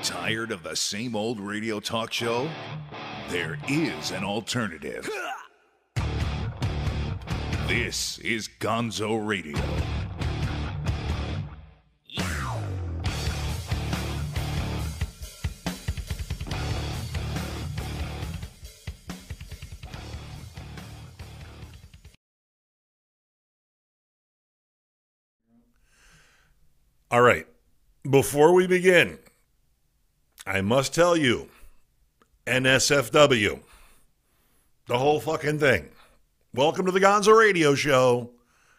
Tired of the same old radio talk show? There is an alternative. This is GONZO Radio. All right, before we begin, I must tell you, NSFW, the whole fucking thing. Welcome to the GONZO Radio Show,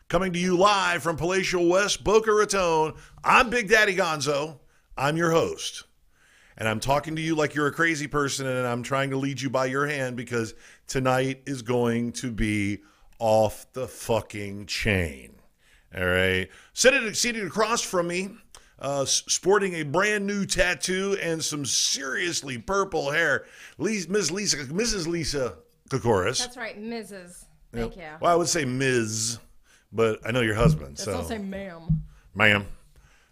coming to you live from Palatial West, Boca Raton. I'm Big Daddy Gonzo. I'm your host, and I'm talking to you like you're a crazy person, and I'm trying to lead you by your hand because tonight is going to be off the fucking chain. All right. Seated across from me, sporting a brand new tattoo and some seriously purple hair, Mrs. Lisa Kokoris. That's right, Mrs. Thank you. Well, I would say Ms., but I know your husband. Just so don't say ma'am. Ma'am.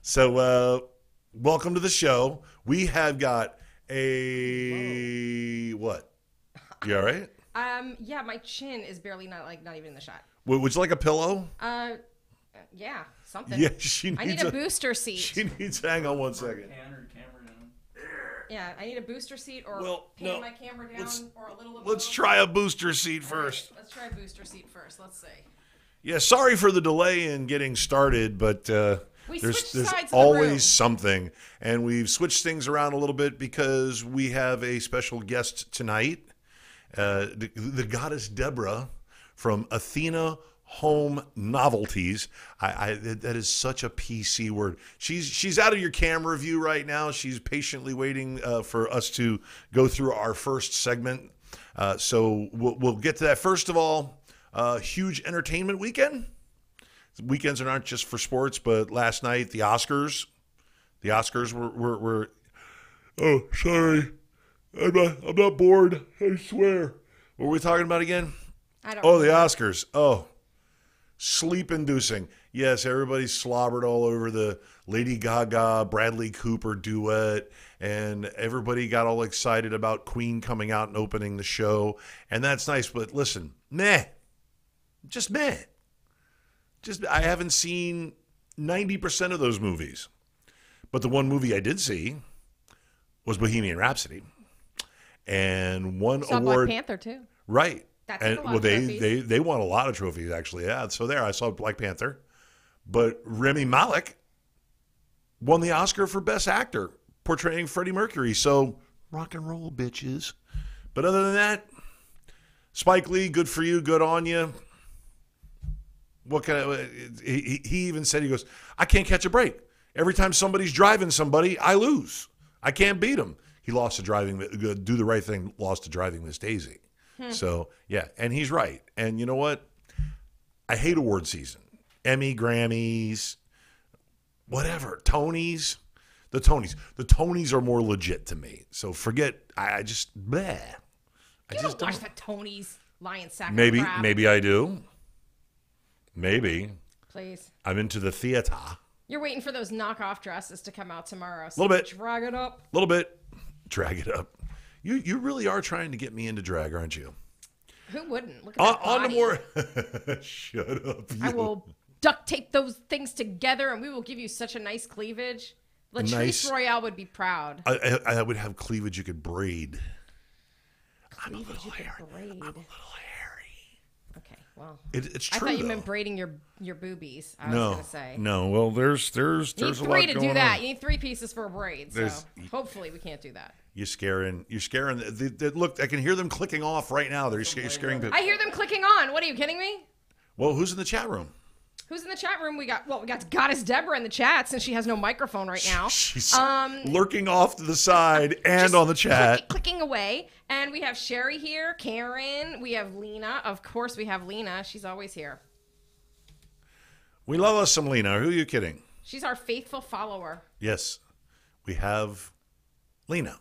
So, welcome to the show. We have got what? You all right? Yeah, my chin is barely not even in the shot. Would you like a pillow? Yeah, something. Yeah, I need a booster seat. She needs. Hang on one second. Yeah, I need a booster seat or pan my camera down or a little. Let's try a booster seat first. Right, let's try a booster seat first. Let's see. Yeah, sorry for the delay in getting started, but there's always something. And we've switched things around a little bit because we have a special guest tonight, the goddess Debra from Athena Home Novelties. That is such a PC word. She's out of your camera view right now. She's patiently waiting for us to go through our first segment. So we'll get to that. First of all, huge entertainment weekend. Weekends are not just for sports, but last night the Oscars. The Oscars were. Oh, sorry, I'm not bored. I swear. What were we talking about again? I don't. Oh, the Oscars. Oh. Sleep-inducing. Yes, everybody slobbered all over the Lady Gaga, Bradley Cooper duet, and everybody got all excited about Queen coming out and opening the show, and that's nice, but listen, meh. Just meh. I haven't seen 90% of those movies, but the one movie I did see was Bohemian Rhapsody, and one saw award. Black Panther, too. Right. And well, they won a lot of trophies, actually. Yeah, so there, I saw Black Panther. But Rami Malek won the Oscar for Best Actor, portraying Freddie Mercury. So, rock and roll, bitches. But other than that, Spike Lee, good for you, good on you. What kind of? He even said, he goes, I can't catch a break. Every time somebody's driving somebody, I lose. I can't beat him. He lost to driving, do the right thing, lost to driving Miss Daisy. So, yeah, and he's right. And you know what? I hate award season. Emmy, Grammys, whatever, Tonys. The Tonys are more legit to me. So forget, I just, bleh. You don't watch the Tonys, Lion Sack. Maybe I do. Maybe. Please. I'm into the theater. You're waiting for those knockoff dresses to come out tomorrow. So little bit. Drag it up. A little bit. Drag it up. You really are trying to get me into drag, aren't you? Who wouldn't? Look at that body. On to more. Shut up. I will duct tape those things together, and we will give you such a nice cleavage. Latrice Royale would be proud. I would have cleavage you could braid. I'm a little hairy. Okay, well, it's true. I thought you though. meant braiding your boobies. I was gonna say. No. Well, there's you need a lot going on. three to do that. You need 3 pieces for a braid. So hopefully we can't do that. You're scaring. Look, I can hear them clicking off right now. They're scaring people. I hear them clicking on. What are you kidding me? Well, who's in the chat room? Who's in the chat room? We got Goddess Debra in the chat since she has no microphone right now. She's lurking off to the side and on the chat. Clicking away. And we have Sherry here, Karen. We have Lena. Of course we have Lena. She's always here. We love us some Lena. Who are you kidding? She's our faithful follower. Yes. We have Lena.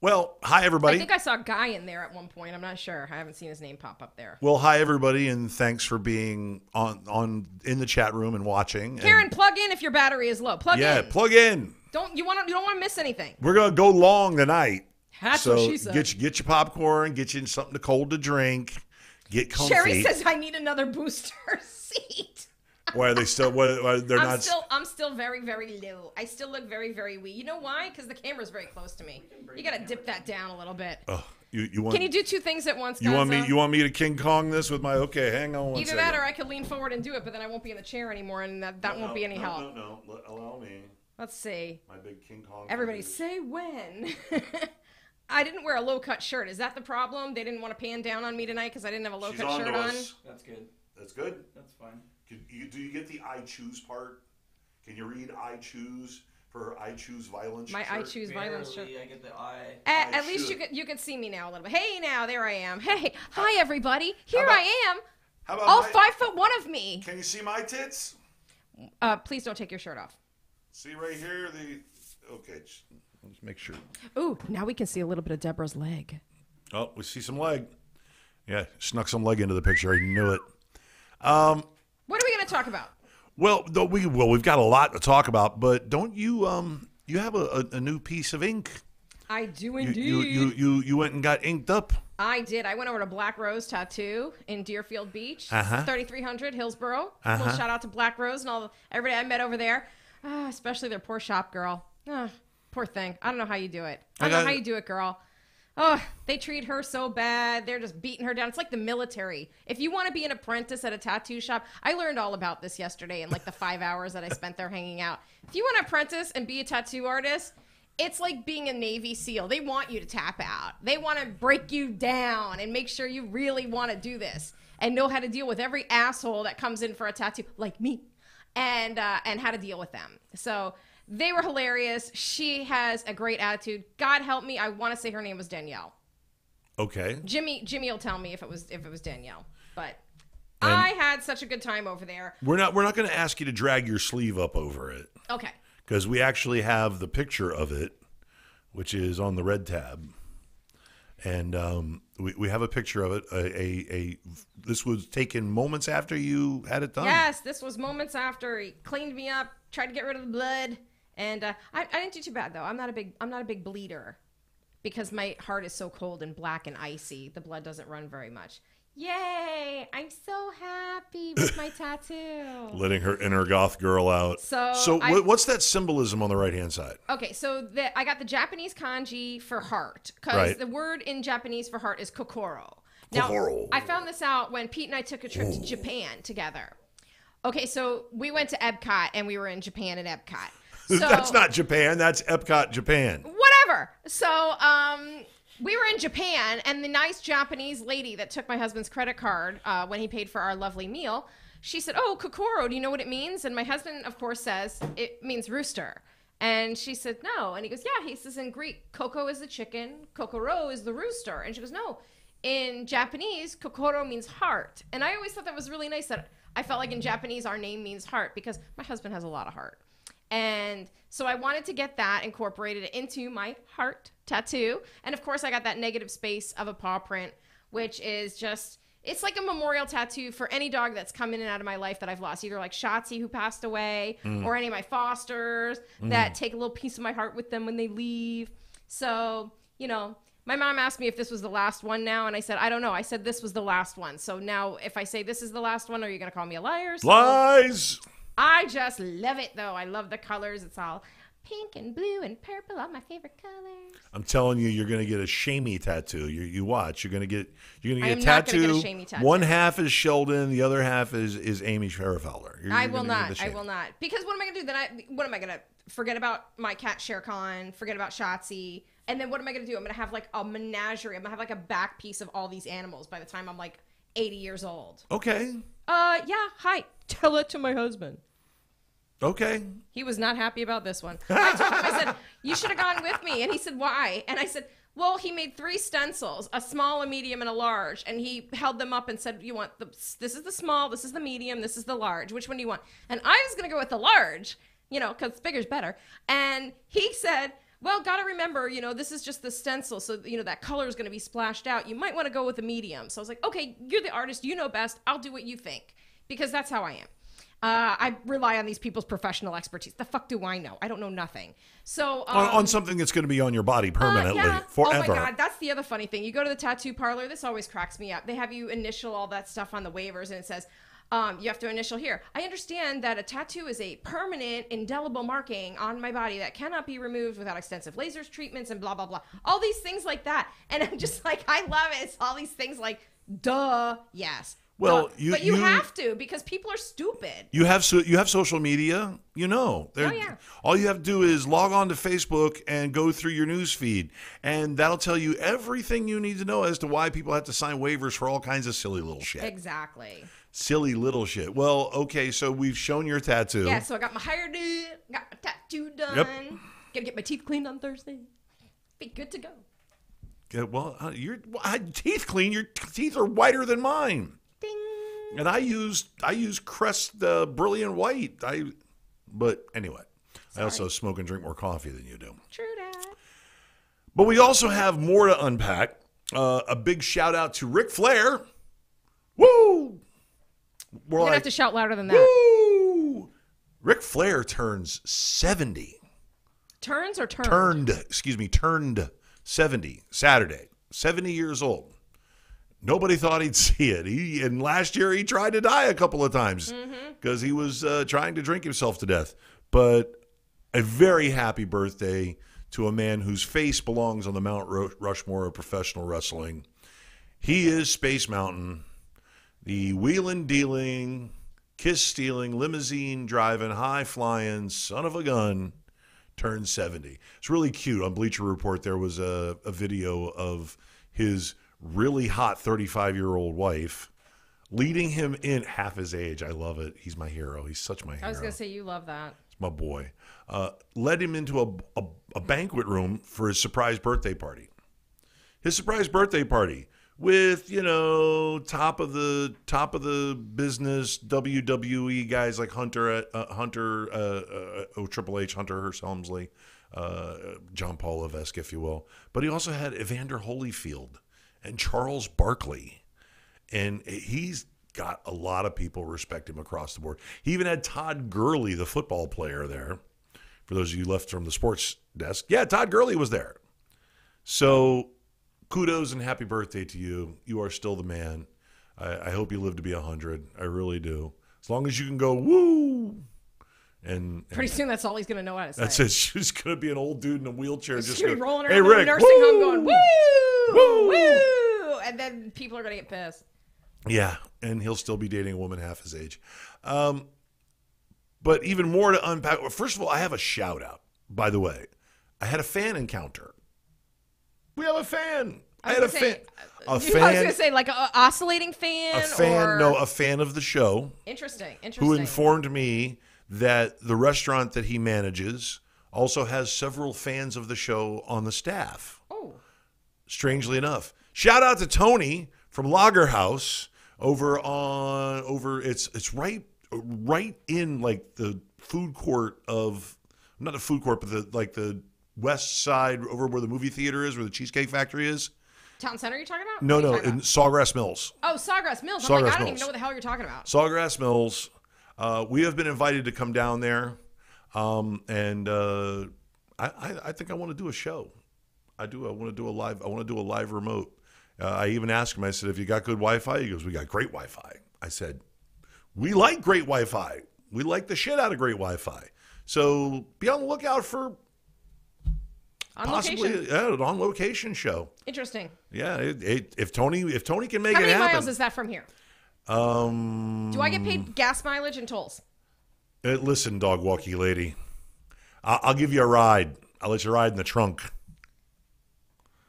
Well, hi, everybody. I think I saw Guy in there at one point. I'm not sure. I haven't seen his name pop up there. Well, hi, everybody, and thanks for being on in the chat room and watching. Karen, plug in if your battery is low. Plug in. Yeah, plug in. You don't want to miss anything. We're going to go long tonight. That's what she said. Get your popcorn, get you something cold to drink, get comfy. Sherry says I need another booster seat. Why are they still? I'm still very, very low. I still look very, very wee. You know why? Because the camera's very close to me. You got to dip that down a little bit. You want? Can you do two things at once? You Gonzo? You want me to King Kong this with my? Okay, hang on one Either second. that, or I could lean forward and do it, but then I won't be in the chair anymore, and that won't be any help. No. Allow me. Let's see. My big King Kong. Everybody say when. I didn't wear a low-cut shirt. Is that the problem? They didn't want to pan down on me tonight because I didn't have a low-cut shirt on? That's good. That's good? That's fine. Do you get the I choose part? Can you read I choose for I choose violence My shirt? I choose violence shirt. I get the I. At least you can see me now a little bit. Hey, now, there I am. Hey, hi, everybody. Here I am. How about all 5'1" of me. Can you see my tits? Please don't take your shirt off. See right here? Okay, let's make sure. Ooh, now we can see a little bit of Debra's leg. Oh, we see some leg. Yeah, snuck some leg into the picture. I knew it. What are we going to talk about? Well, we've got a lot to talk about, but don't you you have a new piece of ink? I do indeed. You went and got inked up. I did. I went over to Black Rose Tattoo in Deerfield Beach, 3300 Hillsboro. Little shout out to Black Rose and everybody I met over there, especially their poor shop girl. Poor thing. I don't know how you do it. I don't know how you do it, girl. Oh, they treat her so bad. They're just beating her down. It's like the military. If you want to be an apprentice at a tattoo shop, I learned all about this yesterday in like the 5 hours that I spent there hanging out. If you want to apprentice and be a tattoo artist, it's like being a Navy SEAL. They want you to tap out. They want to break you down and make sure you really want to do this and know how to deal with every asshole that comes in for a tattoo, like me, and how to deal with them. So they were hilarious. She has a great attitude. God help me. I want to say her name was Danielle. Okay. Jimmy will tell me if it was Danielle. But I had such a good time over there. We're not going to ask you to drag your sleeve up over it. Okay. Because we actually have the picture of it, which is on the red tab. And we have a picture of it. This was taken moments after you had it done. Yes, this was moments after. He cleaned me up, tried to get rid of the blood. And I didn't do too bad, though. I'm not a big bleeder because my heart is so cold and black and icy. The blood doesn't run very much. Yay! I'm so happy with my tattoo. Letting her inner goth girl out. So what's that symbolism on the right-hand side? Okay, so I got the Japanese kanji for heart because the word in Japanese for heart is kokoro. Now, kokoro. I found this out when Pete and I took a trip to Japan together. Okay, so we went to Epcot and we were in Japan at Epcot. So, that's not Japan. That's Epcot, Japan. Whatever. So we were in Japan, and the nice Japanese lady that took my husband's credit card when he paid for our lovely meal, she said, "Oh, kokoro, do you know what it means?" And my husband, of course, says, "It means rooster." And she said, "No." And he goes, "Yeah." He says, in Greek, koko is the chicken, kokoro is the rooster. And she goes, "No. In Japanese, kokoro means heart." And I always thought that was really nice that I felt like in Japanese our name means heart because my husband has a lot of heart. And so I wanted to get that incorporated into my heart tattoo. And of course I got that negative space of a paw print, which is just, it's like a memorial tattoo for any dog that's come in and out of my life that I've lost. Either like Shotzi, who passed away, or any of my fosters that take a little piece of my heart with them when they leave. So, you know, my mom asked me if this was the last one now, and I said, I don't know. I said this was the last one. So now if I say this is the last one, are you going to call me a liar? So Lies! I just love it, though. I love the colors. It's all pink and blue and purple, all my favorite colors. I'm telling you, you're going to get a shamey tattoo. You watch. You're going to get a not tattoo. Gonna get a shamey tattoo. One half is Sheldon, the other half is Amy Sherrifeller. I will not. Because what am I going to do? What am I going to forget about my cat Shere Khan? Forget about Shotzi? And then what am I going to do? I'm going to have like a menagerie. I'm going to have like a back piece of all these animals by the time I'm like 80 years old. Okay. Yeah. Hi. Tell it to my husband. Okay. He was not happy about this one. I told him, I said, you should have gone with me. And he said, why? And I said, well, he made 3 stencils, a small, a medium, and a large. And he held them up and said, this is the small, this is the medium, this is the large. Which one do you want? And I was going to go with the large, because bigger's better. And he said, well, got to remember, this is just the stencil. So, that color is going to be splashed out. You might want to go with the medium. So I was like, okay, you're the artist. You know best. I'll do what you think. Because that's how I am. I rely on these people's professional expertise. The fuck do I know? I don't know nothing. So on something that's going to be on your body permanently, forever. Oh my God, that's the other funny thing. You go to the tattoo parlor. This always cracks me up. They have you initial all that stuff on the waivers, and it says you have to initial here. I understand that a tattoo is a permanent, indelible marking on my body that cannot be removed without extensive lasers, treatments, and blah blah blah. All these things like that, and I'm just like, I love it. It's all these things like, duh, yes. Well, but you have to, because people are stupid. You have social media, all you have to do is log on to Facebook and go through your news feed, and that'll tell you everything you need to know as to why people have to sign waivers for all kinds of silly little shit. Exactly. Silly little shit. Well, okay, so we've shown your tattoo. Yeah, so I got my hair done, got my tattoo done. Yep. Gonna get my teeth cleaned on Thursday. Be good to go. Yeah, well, your teeth clean. Your teeth are whiter than mine. Ding. And I use Crest Brilliant White. But anyway, I also smoke and drink more coffee than you do. True that. But we also have more to unpack. A big shout out to Ric Flair. Woo! You're gonna have to shout louder than that. Woo! Ric Flair turns 70. Turns or turned? Turned 70 Saturday. 70 years old. Nobody thought he'd see it. And last year he tried to die a couple of times because he was trying to drink himself to death. But a very happy birthday to a man whose face belongs on the Mount Rushmore of professional wrestling. He is Space Mountain, the wheeling, dealing, kiss stealing, limousine driving, high flying son of a gun. Turned 70. It's really cute. On Bleacher Report, there was a video of his really hot 35-year-old wife leading him in half his age. I love it. He's my hero. He's such my hero. I was going to say, you love that. It's my boy. Led him into a banquet room for his surprise birthday party. His surprise birthday party with, top of the business WWE guys like Triple H, Hunter Hearst Helmsley, John Paul Levesque, if you will. But he also had Evander Holyfield and Charles Barkley. And he's got a lot of people respect him across the board. He even had Todd Gurley, the football player, there. For those of you left from the sports desk. Yeah, Todd Gurley was there. So kudos and happy birthday to you. You are still the man. I hope you live to be 100. I really do. As long as you can go, woo! And pretty soon that's all he's going to know how to say. That's it. She's going to be an old dude in a wheelchair. He's just going to be rolling around hey, Rick, the nursing home going, woo! Woo! Woo! And then people are going to get pissed. Yeah, and he'll still be dating a woman half his age. But even more to unpack. First of all, I have a shout out, by the way. I had a fan encounter. We have a fan. I had a fan. I was going to say, like an oscillating fan? A fan, no, a fan of the show. Interesting. Who informed me that the restaurant that he manages also has several fans of the show on the staff. Oh. Strangely enough. Shout out to Tony from Lager House it's right in like the food court of, not the food court, but the west side over where the movie theater is, where the Cheesecake Factory is. Town Center you're talking about? No, in Sawgrass Mills. Oh, Sawgrass Mills. I'm like, I don't even know what the hell you're talking about. Sawgrass Mills. We have been invited to come down there. And I think I want to do a show. I do. I want to do a live remote. I even asked him, I said, if you got good Wi-Fi? He goes, we got great Wi-Fi. I said, we like great Wi-Fi. We like the shit out of great Wi-Fi. So be on the lookout for possibly an on-location show. Interesting. Yeah, if Tony can make it happen. How many miles is that from here? Do I get paid gas mileage and tolls? Listen, dog walkie lady, I'll give you a ride. I'll let you ride in the trunk.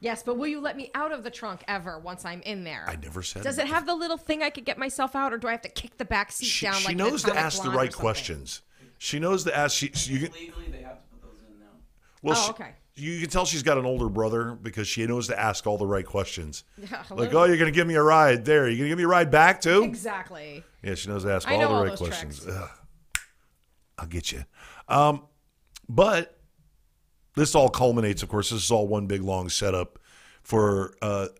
Yes, but will you let me out of the trunk ever once I'm in there? I never said. Does it have the little thing I could get myself out, or do I have to kick the back seat down? She knows to ask the right questions. She knows to ask. Legally, they have to put those in now. Well, okay. You can tell she's got an older brother because she knows to ask all the right questions. Yeah, like, oh, you're going to give me a ride there. You're going to give me a ride back, too? Exactly. Yeah, she knows to ask all the right questions. I'll get you. But this all culminates, of course, this is all one big, long setup for a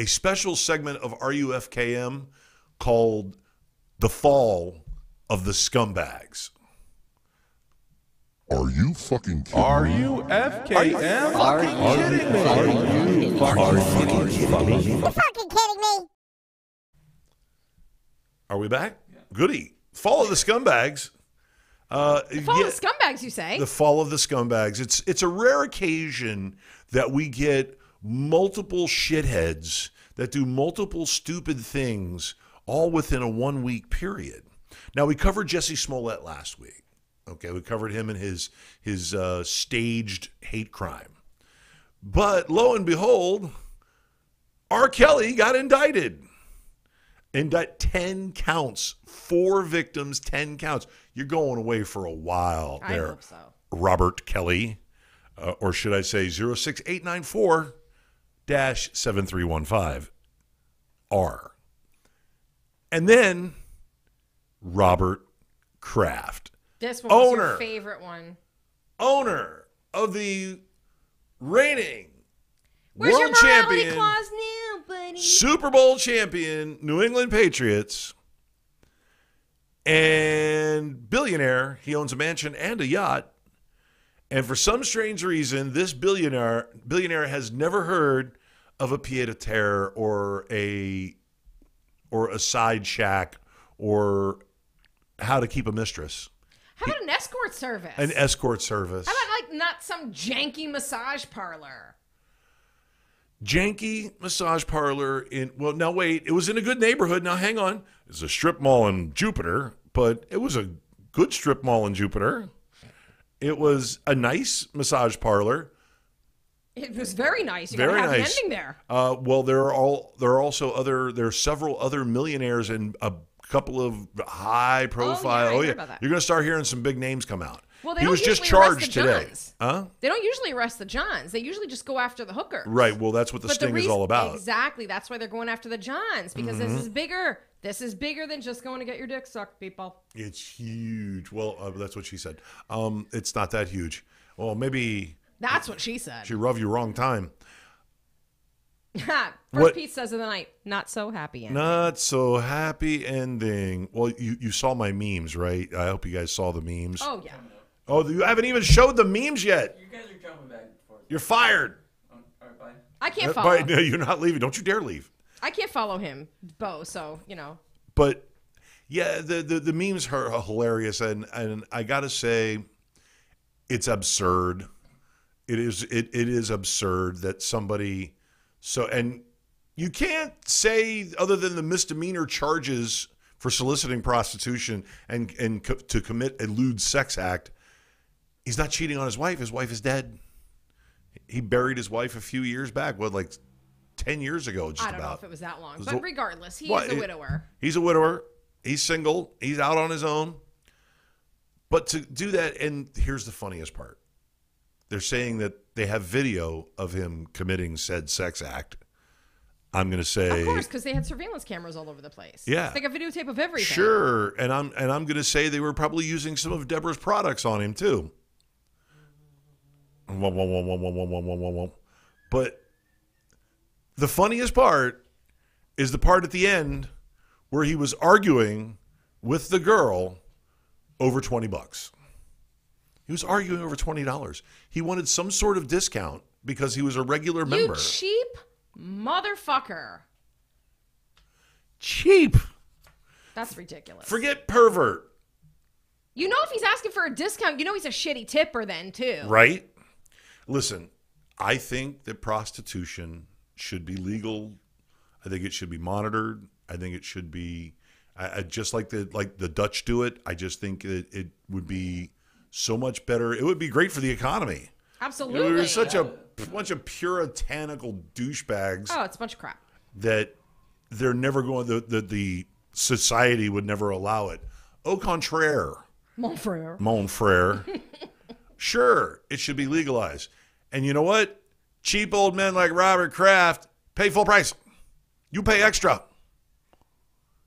special segment of RUFKM called The Fall of the Scumbags. Are you fucking kidding me? Are you FKM? Are you kidding me? Are you fucking kidding me? Are we back? Yeah. Goody. Fall of the Scumbags. The fall of the Scumbags, you say? The fall of the Scumbags. It's a rare occasion that we get multiple shitheads that do multiple stupid things all within a 1 week period. Now, we covered Jussie Smollett last week. Okay, we covered him and his staged hate crime. But lo and behold, R. Kelly got indicted. 10 counts, 4 victims, 10 counts. You're going away for a while there. I hope so. Robert Kelly, or should I say 06894-7315, R. And then Robert Kraft. This one was your favorite one. Owner of the reigning Where's world your morality champion, clause now, buddy? Super Bowl champion, New England Patriots, and billionaire. He owns a mansion and a yacht. And for some strange reason, this billionaire has never heard of a pied-à-terre or a side shack or how to keep a mistress. How about an escort service? An escort service. How about not some janky massage parlor? Janky massage parlor now wait, it was in a good neighborhood. Now hang on. It's a strip mall in Jupiter, but it was a good strip mall in Jupiter. It was a nice massage parlor. It was very nice. You Very got a happy nice. ending there. Well, there are several other millionaires and a couple of high profile. Oh, yeah. About that. You're going to start hearing some big names come out. Well, he was just charged today. Huh? They don't usually arrest the Johns. They usually just go after the hookers. Right. Well, that's what the sting is all about. Exactly. That's why they're going after the Johns, because this is bigger. This is bigger than just going to get your dick sucked, people. It's huge. Well, that's what she said. It's not that huge. Well, maybe. That's what she said. She rubbed you wrong time. First piece says of the night, not so happy ending. Not so happy ending. Well, you saw my memes, right? I hope you guys saw the memes. Oh, yeah. Oh, you haven't even showed the memes yet. You guys are jumping back and forth. You're fired. All right, bye. I can't follow. No, you're not leaving. Don't you dare leave. I can't follow him, Bo, so, you know. But, yeah, the memes are hilarious, and I got to say, it's absurd. It is absurd that somebody... and you can't say, other than the misdemeanor charges for soliciting prostitution and to commit a lewd sex act, he's not cheating on his wife. His wife is dead. He buried his wife a few years back, like 10 years ago, just about. I don't know if it was that long. But regardless, he is a widower. He's a widower. He's single. He's out on his own. But to do that, and here's the funniest part. They're saying that they have video of him committing said sex act. I'm going to say, of course, because they had surveillance cameras all over the place. Yeah, they got videotape of everything. Sure, and I'm going to say they were probably using some of Debra's products on him too. But the funniest part is the part at the end where he was arguing with the girl over $20. He was arguing over $20. He wanted some sort of discount because he was a regular member. You cheap motherfucker. Cheap. That's ridiculous. Forget pervert. You know, if he's asking for a discount, you know he's a shitty tipper then, too. Right? Listen, I think that prostitution should be legal. I think it should be monitored. I think it should be, just like the Dutch do it. I just think it would be so much better. It would be great for the economy. Absolutely. There's such a bunch of puritanical douchebags. Oh, it's a bunch of crap. That they're never going, the society would never allow it. Au contraire. Mon frere. Mon frere. Sure, it should be legalized. And you know what? Cheap old men like Robert Kraft pay full price. You pay extra.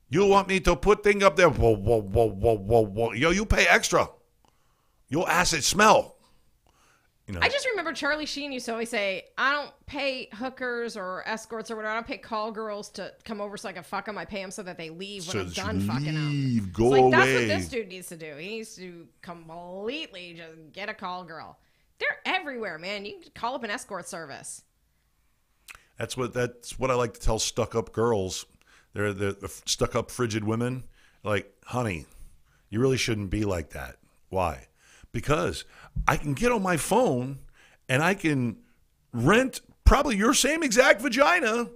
You want me to put thing up there? Whoa, whoa, whoa, whoa, whoa, whoa. Yo, you pay extra. Your assets smell. I just remember Charlie Sheen used to always say, I don't pay hookers or escorts or whatever. I don't pay call girls to come over so I can fuck them. I pay them so that they leave when I'm done fucking them. Go away. That's what this dude needs to do. He needs to completely just get a call girl. They're everywhere, man. You can call up an escort service. That's what I like to tell stuck-up girls. They're the stuck-up frigid women. Like, honey, you really shouldn't be like that. Why? Because I can get on my phone and I can rent probably your same exact vagina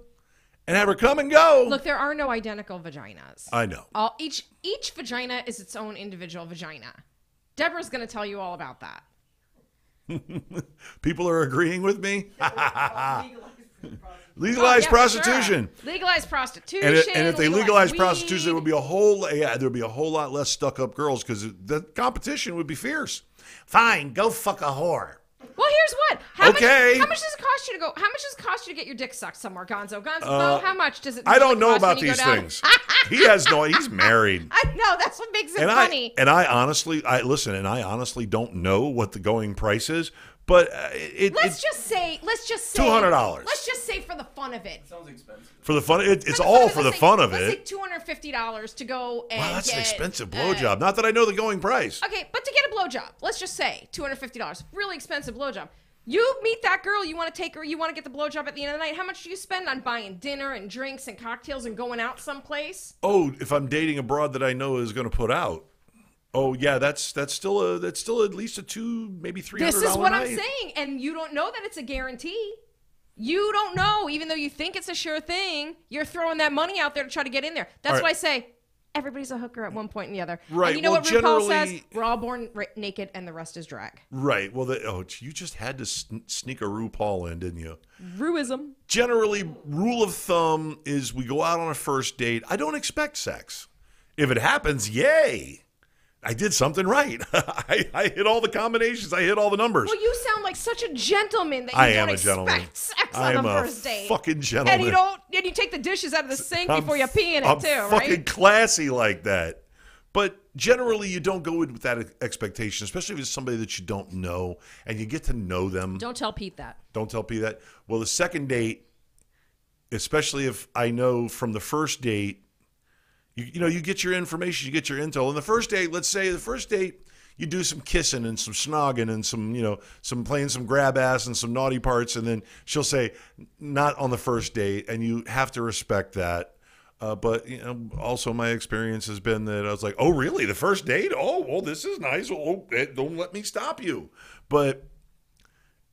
and have her come and go. Look, there are no identical vaginas. I know. Each vagina is its own individual vagina. Deborah's going to tell you all about that. People are agreeing with me. Legalize prostitution. Sure. Legalize prostitution. And if they legalize prostitution, there would be there'd be a whole lot less stuck-up girls because the competition would be fierce. Fine, go fuck a whore. Well, here's what. How much does it cost you to go? How much does it cost you to get your dick sucked somewhere, Gonzo? Gonzo, how much does it? I don't know about these things. He has no. He's married. I know, that's what makes it funny. I honestly don't know what the going price is. But let's just say $200. Let's just say for the fun of it. Sounds expensive. For the fun, it's all for the fun of it. Let's say $250 to go and that's an expensive blowjob. Not that I know the going price. Okay, but to get a blowjob, let's just say $250, really expensive blowjob. You meet that girl, you want to take her, you want to get the blowjob at the end of the night. How much do you spend on buying dinner and drinks and cocktails and going out someplace? Oh, if I'm dating a broad that I know is going to put out. Oh yeah, that's still at least a $200, maybe $300. This is what I'm saying, and you don't know that it's a guarantee. You don't know, even though you think it's a sure thing. You're throwing that money out there to try to get in there. That's why I say everybody's a hooker at one point or the other. Right. And you know what RuPaul says? We're all born naked, and the rest is drag. Right. Well, you just had to sneak a RuPaul in, didn't you? Ruism. Generally, rule of thumb is we go out on a first date. I don't expect sex. If it happens, yay. I did something right. I hit all the combinations. I hit all the numbers. Well, you sound like such a gentleman that you don't expect sex on the first date. I am a fucking gentleman. And you take the dishes out of the sink before you pee in it too, right? I'm fucking classy like that. But generally, you don't go in with that expectation, especially if it's somebody that you don't know and you get to know them. Don't tell Pete that. Don't tell Pete that. Well, the second date, especially if I know from the first date, you get your information, you get your intel. And the first date, let's say the first date, you do some kissing and some snogging and some playing some grab ass and some naughty parts. And then she'll say, not on the first date. And you have to respect that. But also my experience has been that I was like, oh, really? The first date? Oh, well, this is nice. Oh, don't let me stop you. But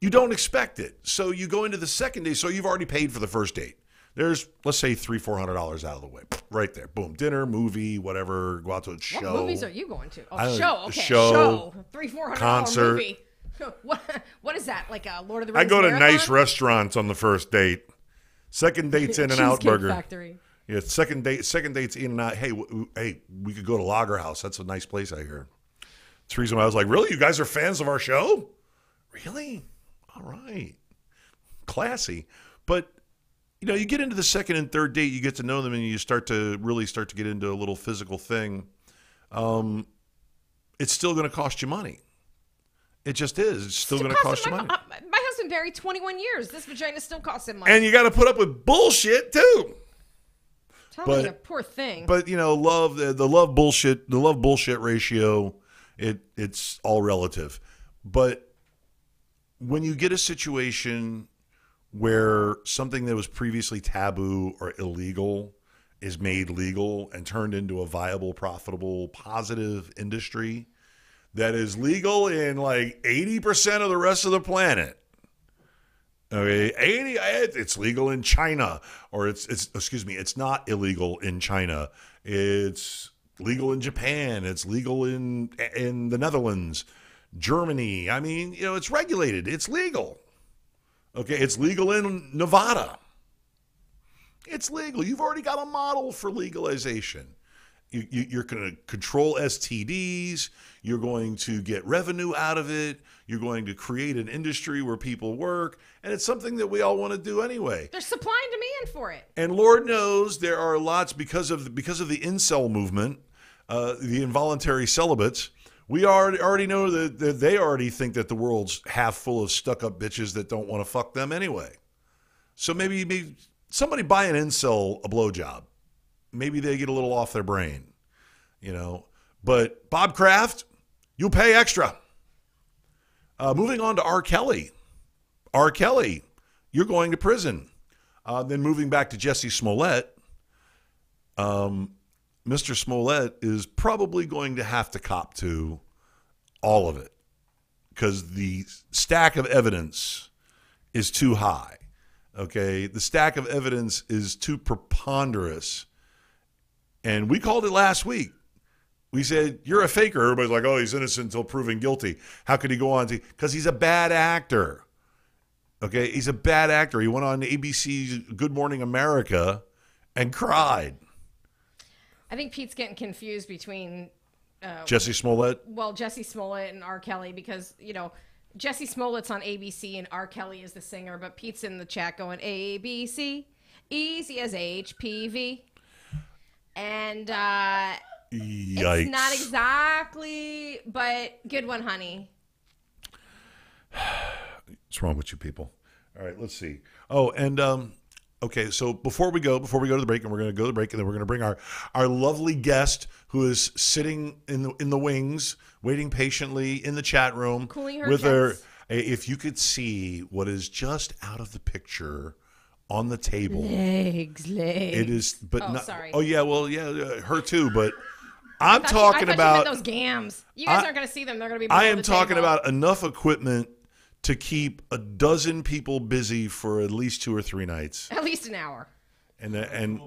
you don't expect it. So you go into the second date. So you've already paid for the first date. There's, let's say, $300-400 out of the way. Right there. Boom. Dinner, movie, whatever. Go out to a show. What movies are you going to? Oh, show. Okay. Show. $300-400 concert. movie. What is that? Like a Lord of the Rings I go to marathon? nice restaurants on the first date. Second date's In-N-Out Burger. Factory. Yeah, second date's In-N-Out. Hey, we could go to Lager House. That's a nice place, I hear. That's the reason why I was like, really? You guys are fans of our show? Really? All right. Classy. But you get into the second and third date, you get to know them, and you start to get into a little physical thing. It's still going to cost you money. It just is. It's still going to cost you money. My husband married 21 years. This vagina still costs him money. And you got to put up with bullshit too. Tell me, a poor thing. But the love bullshit ratio, it's all relative. But when you get a situation where something that was previously taboo or illegal is made legal and turned into a viable, profitable, positive industry that is legal in like 80% of the rest of the planet. Okay, it's legal in China, or it's not illegal in China. It's legal in Japan. It's legal in the Netherlands, Germany. I mean, it's regulated. It's legal. Okay, it's legal in Nevada. It's legal. You've already got a model for legalization. You're going to control STDs. You're going to get revenue out of it. You're going to create an industry where people work. And it's something that we all want to do anyway. There's supply and demand for it. And Lord knows there are lots, because of the incel movement, the involuntary celibates, We already know that they already think that the world's half full of stuck-up bitches that don't want to fuck them anyway. So maybe somebody buy an incel a blowjob. Maybe they get a little off their brain, you know. But Bob Kraft, you pay extra. Moving on to R. Kelly. R. Kelly, you're going to prison. Then moving back to Jussie Smollett, Mr. Smollett is probably going to have to cop to all of it because the stack of evidence is too high. Okay, the stack of evidence is too preponderous. And we called it last week. We said, you're a faker. Everybody's like, oh, he's innocent until proven guilty. How could he go on to? Because he's a bad actor. Okay, he's a bad actor. He went on ABC's Good Morning America and cried. I think Pete's getting confused between Jussie Smollett. Well, Jussie Smollett and R. Kelly because, you know, Jussie Smollett's on ABC and R. Kelly is the singer, but Pete's in the chat going ABC, easy as HPV. And Yikes. It's not exactly, but good one, honey. What's wrong with you people? All right, let's see. Oh, and okay, so before we go to the break, and we're going to go to the break, and then we're going to bring our lovely guest who is sitting in the wings, waiting patiently in the chat room, cooling her with jets. her. If you could see what is just out of the picture on the table, legs. It is, but oh, not. Sorry. Oh yeah, well yeah, her too, but. I'm I talking thought about you meant those gams. You guys aren't going to see them. They're going to be. I am talking table. about enough equipment to keep a dozen people busy for at least 2 or 3 nights. At least an hour. And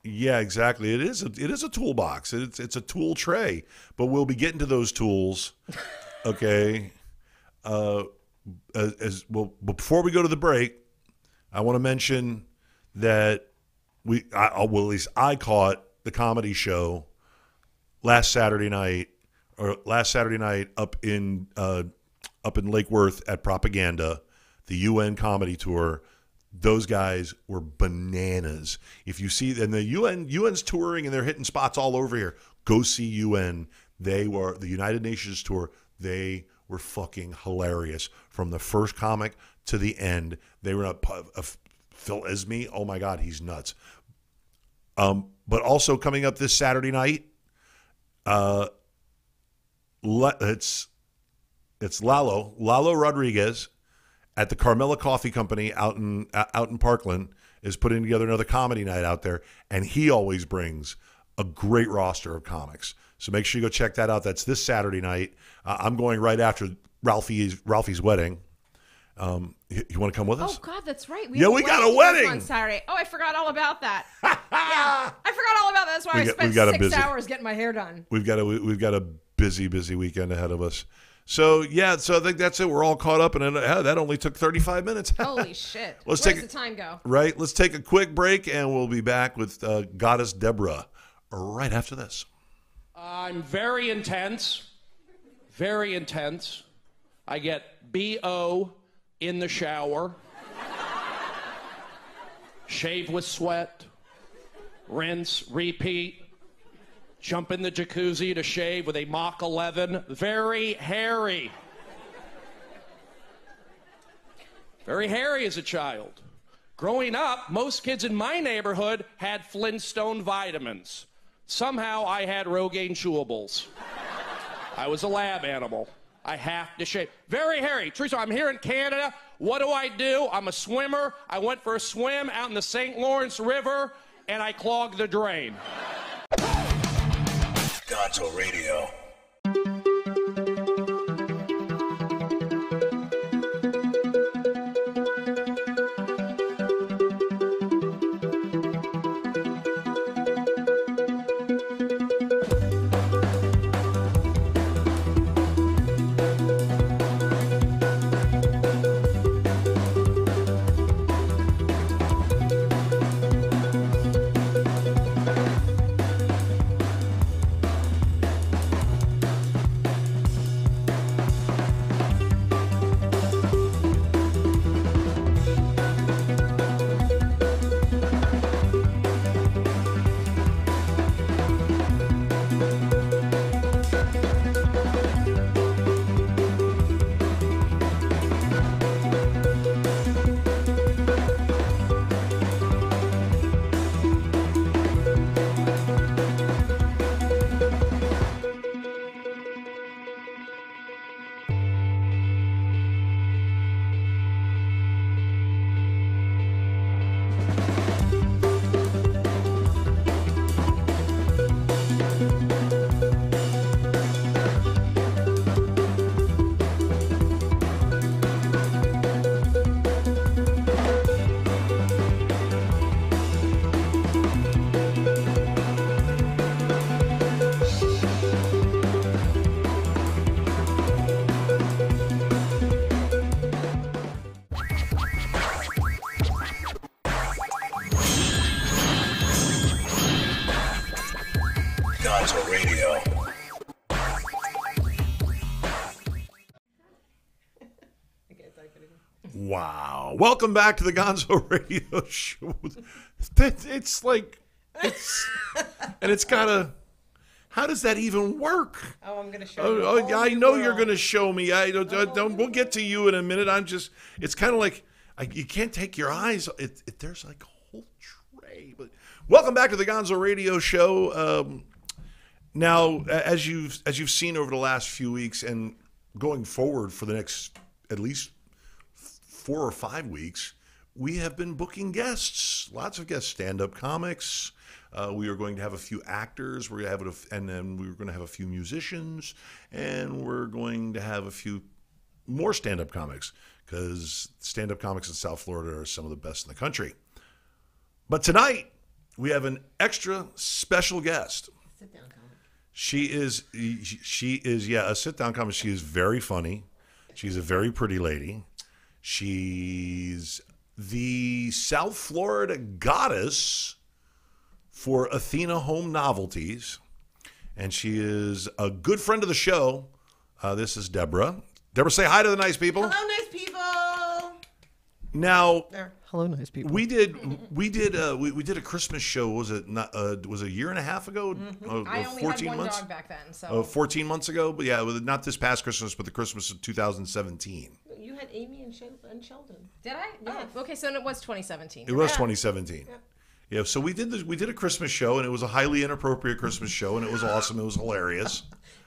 yeah, exactly. It is a toolbox. It's a tool tray. But we'll be getting to those tools. Okay. As well, before we go to the break, I want to mention that at least I caught the comedy show last Saturday night up in Lake Worth at Propaganda, the UN comedy tour. Those guys were bananas. If you see, and the UN's touring and they're hitting spots all over here. Go see UN. They were the United Nations tour. They were fucking hilarious from the first comic to the end. They were Phil Esme. Oh my God, he's nuts. But also coming up this Saturday night. It's Lalo Rodriguez at the Carmela Coffee Company out in Parkland is putting together another comedy night out there, and he always brings a great roster of comics. So make sure you go check that out. That's this Saturday night. I'm going right after Ralphie's wedding. You want to come with us? Oh God, that's right. We got a wedding on Saturday. Oh, I forgot all about that. Yeah, I forgot all about that. That's why I spent 6 hours getting my hair done. We've got a busy weekend ahead of us. So yeah, so I think that's it. We're all caught up, and that only took 35 minutes. Holy shit! Where's the time go? Right. Let's take a quick break, and we'll be back with Goddess Debra right after this. I'm very intense. Very intense. I get BO in the shower. Shave with sweat. Rinse, repeat. Jump in the jacuzzi to shave with a Mach 11. Very hairy. Very hairy as a child. Growing up, most kids in my neighborhood had Flintstone vitamins. Somehow I had Rogaine chewables. I was a lab animal. I have to shave. Very hairy. True story. I'm here in Canada. What do? I'm a swimmer. I went for a swim out in the St. Lawrence River, and I clogged the drain. GONZO Radio. Gonzo Radio. Wow. Welcome back to the Gonzo Radio Show. And it's got a, how does that even work? Oh, I'm going to show you. Oh, I know you're going to show me. We'll get to you in a minute. It's kind of like, you can't take your eyes. There's like a whole tray. But welcome back to the Gonzo Radio Show. Now, as you've seen over the last few weeks and going forward for the next at least 4 or 5 weeks, we have been booking guests, lots of guests, stand-up comics. We are going to have a few actors. And then we're going to have a few musicians, and we're going to have a few more stand-up comics because stand-up comics in South Florida are some of the best in the country. But tonight we have an extra special guest. Sit-down comic. She is a sit-down comic. She is very funny. She's a very pretty lady. She's the South Florida goddess for Athena Home Novelties, and she is a good friend of the show. This is Debra. Debra, say hi to the nice people. Hello, nice people. Now, hello, nice people. we did a Christmas show. Was it a year and a half ago? Mm-hmm. I only 14 had one months? dog back then. So 14 months ago, but yeah, not this past Christmas, but the Christmas of 2017. You had Amy and Sheldon. Did I? Yes. Oh, okay, so it was 2017. It was 2017. Yeah, so we did a Christmas show, and it was a highly inappropriate Christmas show, and it was awesome. It was hilarious.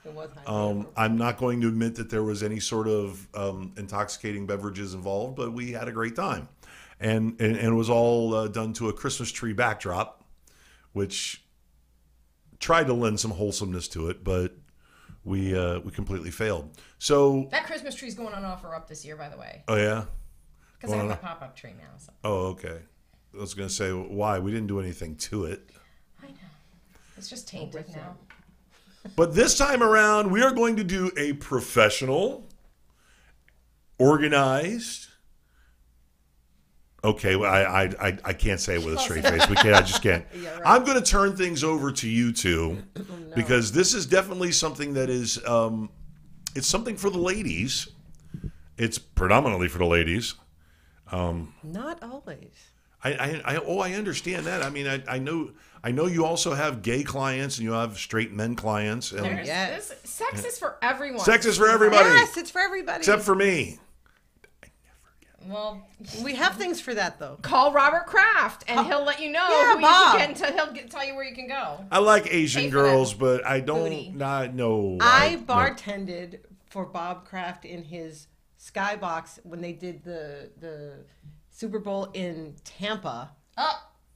It was highly I'm not going to admit that there was any sort of intoxicating beverages involved, but we had a great time, and it was all done to a Christmas tree backdrop, which tried to lend some wholesomeness to it, but we completely failed. So that Christmas tree's going on offer up this year, by the way. Oh yeah, because I have my pop-up tree now. So. Oh okay. I was going to say, why? We didn't do anything to it. I know. It's just tainted now. But this time around, we are going to do a professional, organized. Okay, well, I can't say it with a straight face. I just can't. Yeah, right. I'm going to turn things over to you two because this is definitely something that is, it's something for the ladies. It's predominantly for the ladies. Not always. I understand that. I mean, I know you also have gay clients and you have straight men clients. And sex is for everyone. Sex is for everybody. Yes, it's for everybody. Except for me. Well, we have things for that, though. Call Robert Kraft, and he'll let you know who Bob. you can. He'll tell you where you can go. I like Asian girls, but I don't know. I bartended for Bob Kraft in his Skybox when they did the Super Bowl in Tampa.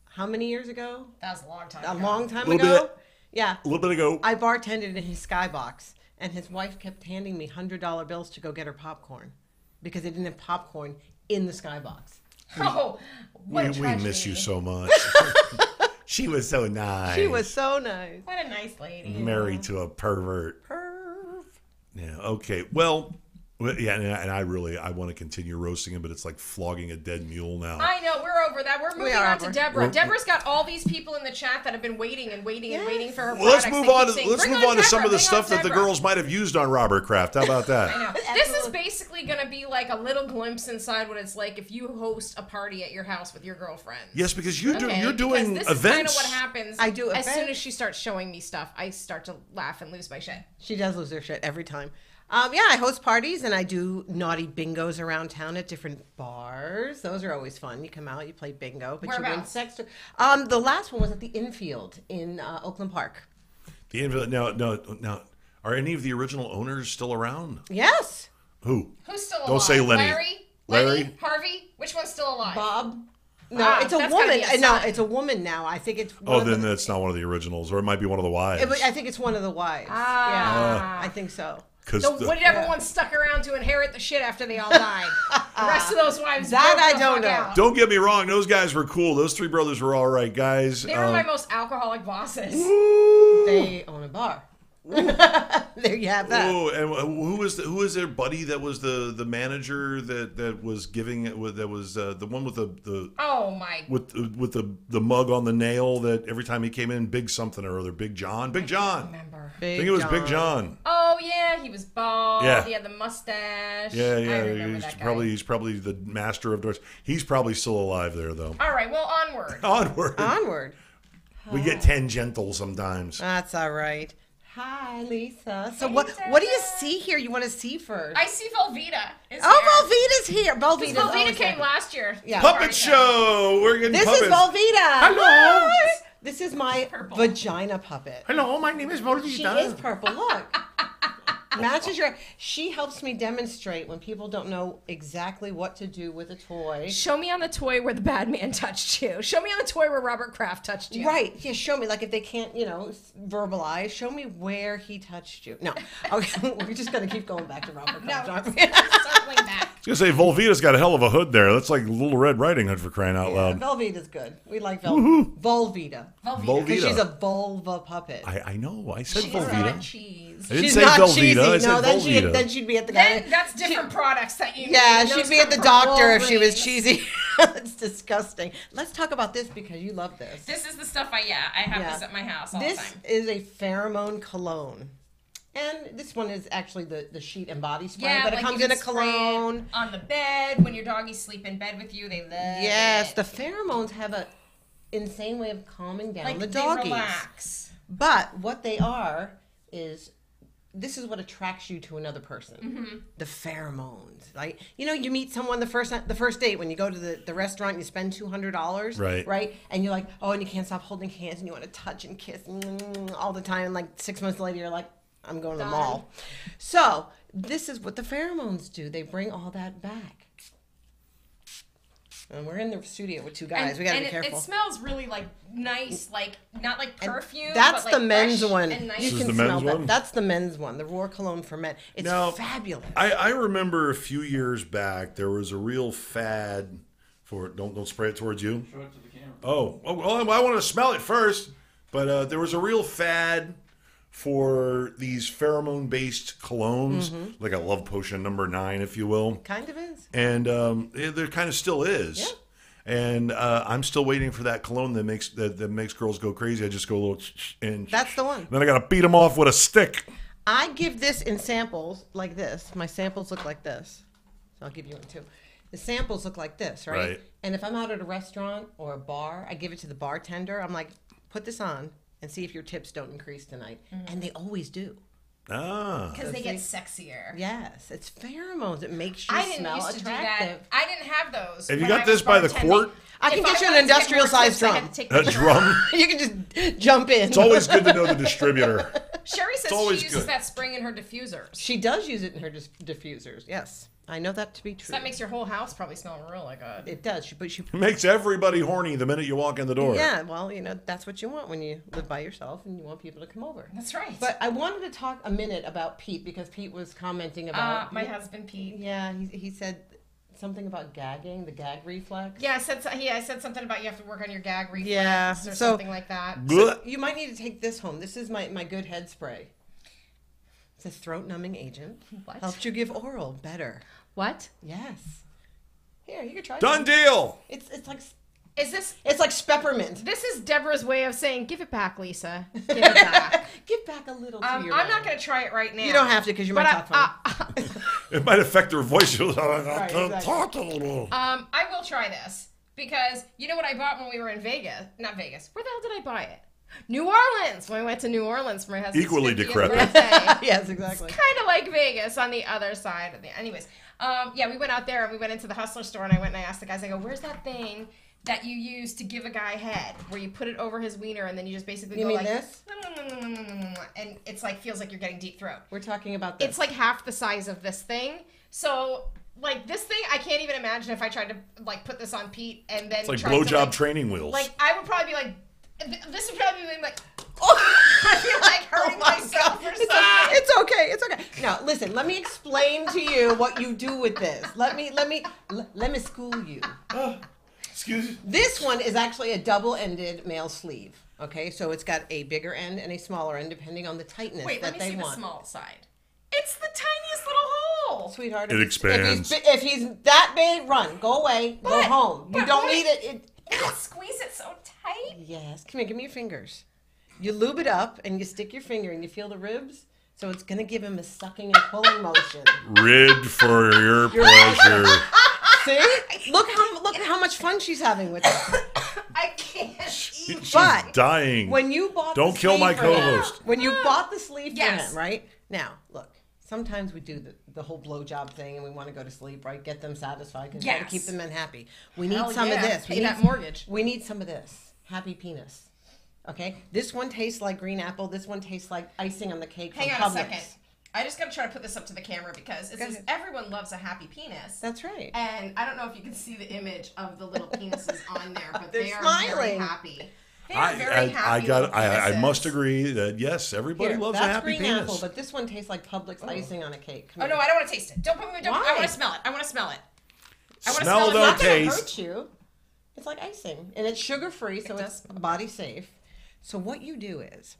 How many years ago? That was a long time ago. A long time ago? Yeah. A little bit ago. I bartended in his Skybox, and his wife kept handing me $100 bills to go get her popcorn because they didn't have popcorn in the Skybox. Oh, what a tragedy. We miss you so much. She was so nice. She was so nice. What a nice lady. Married to a pervert. Yeah, okay. Well, yeah, and I want to continue roasting him, but it's like flogging a dead mule now. I know, we're over that. We're moving on to Debra. Debra's got all these people in the chat that have been waiting and waiting and waiting for her products. Let's move on to some of the stuff that the girls might have used on Robert Kraft. How about that? I know. This is basically going to be like a little glimpse inside what it's like if you host a party at your house with your girlfriend. Yes, because you're doing events. This is kind of what happens. I do as soon as she starts showing me stuff, I start to laugh and lose my shit. She does lose her shit every time. Yeah, I host parties and I do naughty bingos around town at different bars. Those are always fun. You come out, you play bingo, but you win sex. The last one was at the Infield in Oakland Park. The Infield. Now, are any of the original owners still around? Yes. Who? Who's still alive? Don't say Lenny. Larry? Harvey? Which one's still alive? Bob. No, it's a woman. No, it's a woman now. I think it's. Then that's not one of the originals, or it might be one of the wives. I think it's one of the wives. Yeah, I think so. So whichever one stuck around to inherit the shit after they all died. The rest of those wives. That I don't know. Out. Don't get me wrong; those guys were cool. Those three brothers were all right guys. They were my most alcoholic bosses. They own a bar. There you have that. Oh, and who was their buddy that was the manager that was giving it? That was the one with the oh my with the mug on the nail that every time he came in, Big something or other, Big John. I remember. I think it was Big John. Oh yeah, he was bald. Yeah. He had the mustache. Yeah. I remember He's that guy. he's probably the master of doors. He's probably still alive there though. All right, well, onward. Onward. We get tangential sometimes. That's all right. Hi, Lisa. So what do you see here? You want to see first? I see Velveeta. Velveeta's here. Velveeta came last year. Yeah. Puppet show. We're getting This puppets. is Velveeta. Hello. This is my vagina puppet. Hello, my name is Velveeta. She is purple. Look. Matches your. She helps me demonstrate when people don't know exactly what to do with a toy. Show me on the toy where the bad man touched you. Show me on the toy where Robert Kraft touched you. Right. Yeah, show me. Like if they can't, verbalize, show me where he touched you. No. Okay. We're just going to keep going back to Robert Kraft, aren't we? Circling back. I was going to say, Velveeta's got a hell of a hood there. That's like Little Red Riding Hood for crying out loud. Velveeta's good. We like Volvita. Volvita. Because she's a vulva puppet. I know. I said She's Velveeta. not cheese. I didn't She's say not Velveeta. cheesy. I said No, Velveeta. then she'd be at the guy. Then that's different products that you Yeah, need. she'd be at the doctor if she was cheesy. It's disgusting. Let's talk about this because you love this. This is the stuff I have this at my house all the This time. is a pheromone cologne. And this one is actually the sheet and body spray, but it comes in a cologne. On the bed, when your doggies sleep in bed with you, they love Yes, it. the pheromones have an insane way of calming down Like the they doggies. relax. But what they are is this is what attracts you to another person. Mm-hmm. The pheromones. Like you meet someone the first date when you go to the restaurant and you spend $200. Right. And you're like, oh, and you can't stop holding hands and you want to touch and kiss all the time. And like 6 months later, you're like, I'm going to the mall. So this is what the pheromones do. They bring all that back. And we're in the studio with two guys. We got to be careful. It smells really like nice, like not like perfume. That's but like the men's fresh one. and nice. You This is can the smell men's that. one? That's the men's one. The Roar Cologne for men. It's Now, fabulous. I remember a few years back there was a real fad for don't spray it towards you. Show it to the camera. Oh, well, I want to smell it first. But there was a real fad for these pheromone-based colognes, like a Love Potion number 9, if you will. Kind of is. And there kind of still is. Yeah. And I'm still waiting for that cologne that makes girls go crazy. I just go a little and That's the one. then I got to beat them off with a stick. I give this in samples like this. My samples look like this. So I'll give you one too. The samples look like this, right? And if I'm out at a restaurant or a bar, I give it to the bartender. I'm like, put this on and see if your tips don't increase tonight. And they always do. Ah. Because they get sexier. Yes, it's pheromones. It makes you I didn't smell used to attractive. do that. I didn't have those. Have you when got I this was by the bartending. quart? I can If get you an wanted to get more industrial-sized tips, I drum. had to take A the- drum? You can just jump in. It's always good to know the distributor. Sherry says always she uses good. that spring in her diffusers. She does use it in her diffusers. Yes, I know that to be true. So that makes your whole house probably smell really good. It does. But she It makes everybody horny the minute you walk in the door. Yeah, well, that's what you want when you live by yourself and you want people to come over. That's right. But I wanted to talk a minute about Pete because Pete was commenting about my husband Pete. Yeah, he said something about gagging, the gag reflex. Yeah, I said something about you have to work on your gag reflex Yeah, or so- something like that. Blech. You might need to take this home. This is my good head spray. It's a throat numbing agent. What? Helps you give oral better. What? Yes. Here, you can try Done it. deal. It's like Is this? it's like peppermint. This is Deborah's way of saying, "Give it back, Lisa. Give it back." Give back a little to I'm your not man. going to try it right now. You don't have to because you might But talk funny. It might affect her voice. She'll exactly. talk a little. I will try this because you know what I bought when we were in Vegas? Not Vegas. Where the hell did I buy it? New Orleans. When we went to New Orleans for my husband's Equally 50th decrepit. birthday. Yes, exactly. Kind of like Vegas on the other side of the. Anyways, yeah, we went out there and we went into the Hustler store and I went and I asked the guys. I go, "Where's that thing that you use to give a guy head, where you put it over his wiener and then you just basically You go mean like this? and it's like feels like you're getting deep throat. We're talking about this. It's like half the size of this thing. So like this thing, I can't even imagine if I tried to like put this on Pete and then It's like tried to, blowjob training wheels. Like I would probably be like, this would probably be like, I feel like hurting myself or something. It's okay. It's okay. Now, listen. Let me explain to you what you do with this. Let me school you. Excuse me. This one is actually a double-ended male sleeve. Okay, so it's got a bigger end and a smaller end depending on the tightness that they want. Wait, let me see the small side. It's the tiniest little hole. Sweetheart, it expands. If he's that big, run. Go away. Go home. You don't need it. Squeeze it so tight. Yes. Come here. Give me your fingers. You lube it up and you stick your finger and you feel the ribs. So it's going to give him a sucking and pulling motion. Ribbed for your pleasure. See? Look how much fun she's having with it. I can't eat. She's But dying. When you bought Don't the kill sleeve my for him- co-host. When you bought the sleeve for Yes. him, right? Now, look. Sometimes we do the whole blowjob thing and we want to go to sleep, right? Get them satisfied and try to keep the men happy. We need some of this. Pay that mortgage. We need some of this. Happy penis. Okay? This one tastes like green apple. This one tastes like icing on the cake from Hang on Publix. a second. I just got to try to put this up to the camera because it says everyone loves a happy penis. That's right. And I don't know if you can see the image of the little penises on there, but They're they are smiling. very happy. They are very happy. I must agree that yes, everybody loves a happy green penis. apple, but this one tastes like Publix icing on a cake. No, I don't want to taste it. Don't put me. I want to smell it. I want to smell it. I want to Smell smell it. don't It's not going to taste. hurt you. It's like icing, and it's sugar free, so it's body safe. So what you do is,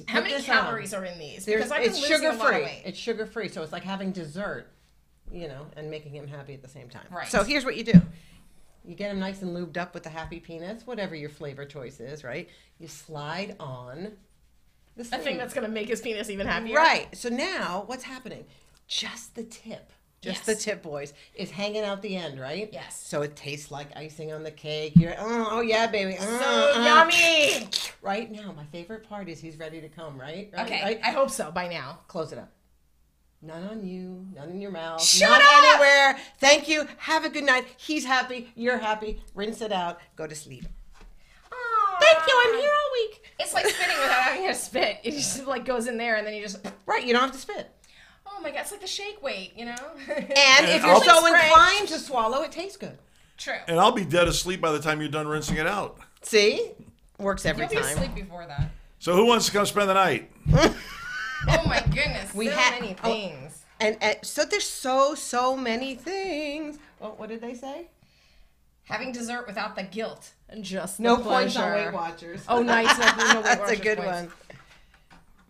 how many calories are in these? Because I've been it's losing sugar a lot of free. weight. It's sugar free, so it's like having dessert, and making him happy at the same time. Right. So here's what you do. You get him nice and lubed up with the happy penis, whatever your flavor choice is, right? You slide on the sleeve. I think that's going to make his penis even happier. Right. So now what's happening? Just the tip. The tip, boys, is hanging out the end, right? Yes. So it tastes like icing on the cake. You're, oh yeah, baby. So yummy. Right now, my favorite part is he's ready to come, right? Okay. Right? I hope so by now. Close it up. None on you, none in your mouth. Shut none up! anywhere. Thank you. Have a good night. He's happy. You're happy. Rinse it out. Go to sleep. Aww. Thank you. I'm here all week. It's like spitting without having to spit. It just like goes in there and then you just. Right. You don't have to spit. Oh my god, it's like the shake weight, you know? And if you're so inclined to swallow, it tastes good. True. And I'll be dead asleep by the time you're done rinsing it out. See? Works every You'll be time. asleep before that. So who wants to come spend the night? Oh my goodness, We so had- many things. And so there's so many things. Well, what did they say? Having dessert without the guilt and just No the points on pleasure. Weight Watchers. Oh, nice. No Weight That's a Watchers good points. one.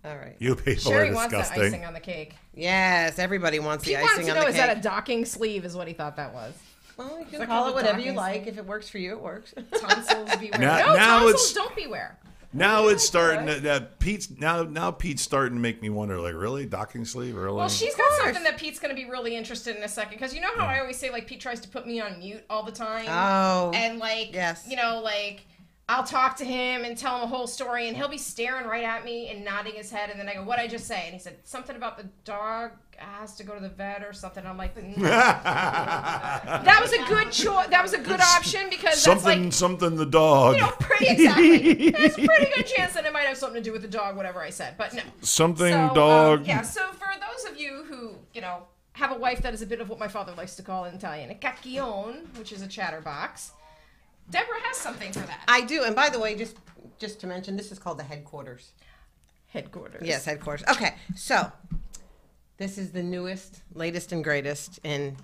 All right. You people Sherry are wants that disgusting. icing on the cake. Yes, everybody wants the He wanted icing to on know, the is cake. that a docking sleeve is what he thought that was. Well, you can that call called it a whatever you docking like. sleeve? If it works for you, it works. Tonsils beware. Now- No, now tonsils it's- don't beware. Now it's starting that Pete's now Pete's starting to make me wonder, like, really? Docking sleeve? Really? Well, she's got something that Pete's going to be really interested in a second. Because you know how I always say, like, Pete tries to put me on mute all the time? Oh. And, like, yes. you know, like, I'll talk to him and tell him a whole story, and he'll be staring right at me and nodding his head. And then I go, what'd I just say? And he said, something about the dog has to go to the vet or something. I'm like, that was a good choice. That was a good option because that's like, something the dog. you know, exactly. There's a pretty good chance that it might have something to do with the dog, whatever I said. But no. Something So, dog. yeah, so for those of you who, you know, have a wife that is a bit of what my father likes to call in Italian, a cacchione, which is a chatterbox, Deborah has something for that. I do. And by the way, just to mention, this is called the headquarters. Headquarters. Yes, headquarters. Okay, so this is the newest, latest, and greatest in